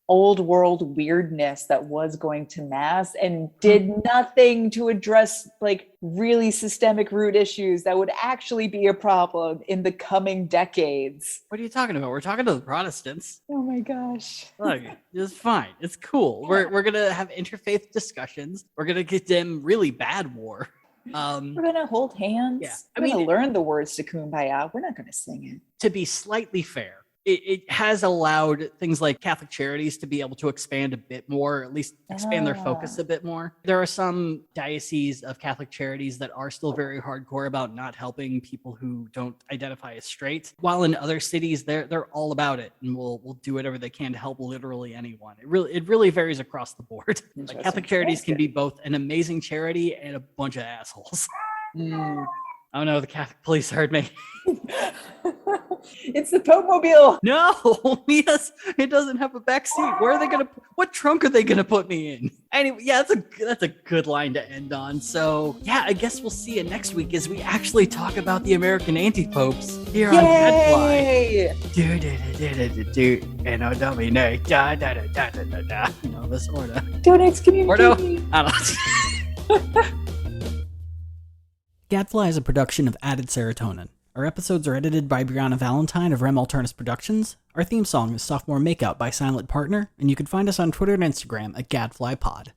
B: old world weirdness that was going to mass, and did nothing to address like really systemic root issues that would actually be a problem in the coming decades.
A: What are you talking about? We're talking to the Protestants.
B: Oh my gosh.
A: Look, it's fine. It's cool. We're going to have interfaith discussions. We're going to get them really bad war.
B: We're gonna hold hands.
A: Yeah,
B: We're gonna learn the words to Kumbaya. We're not gonna sing it.
A: To be slightly fair, it has allowed things like Catholic Charities to be able to expand a bit more, or at least expand their focus a bit more. There are some dioceses of Catholic Charities that are still very hardcore about not helping people who don't identify as straight, while in other cities they're all about it and will do whatever they can to help literally anyone. It really varies across the board. Like Catholic Charities can be both an amazing charity and a bunch of assholes. Oh no, the Catholic police heard me.
B: It's the Pope Mobile.
A: No, yes, it doesn't have a back seat. What trunk are they gonna put me in? Anyway, yeah, that's a good line to end on. So yeah, I guess we'll see you next week as we actually talk about the American Antipopes here on Gadfly. And Domine, da da da da da da. This order.
B: Don't excommunicate me.
A: I don't. Gadfly is a production of Added Serotonin. Our episodes are edited by Brianna Valentine of Rem Alternus Productions. Our theme song is Sophomore Makeout by Silent Partner, and you can find us on Twitter and Instagram at GadflyPod.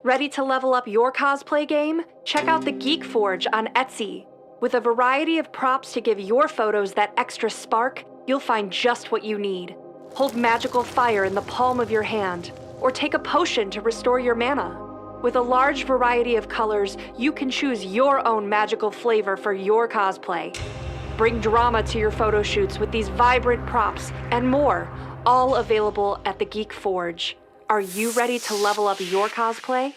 C: Ready to level up your cosplay game? Check out the Geek Forge on Etsy. With a variety of props to give your photos that extra spark, you'll find just what you need. Hold magical fire in the palm of your hand, or take a potion to restore your mana. With a large variety of colors, you can choose your own magical flavor for your cosplay. Bring drama to your photo shoots with these vibrant props and more, all available at the Geek Forge. Are you ready to level up your cosplay?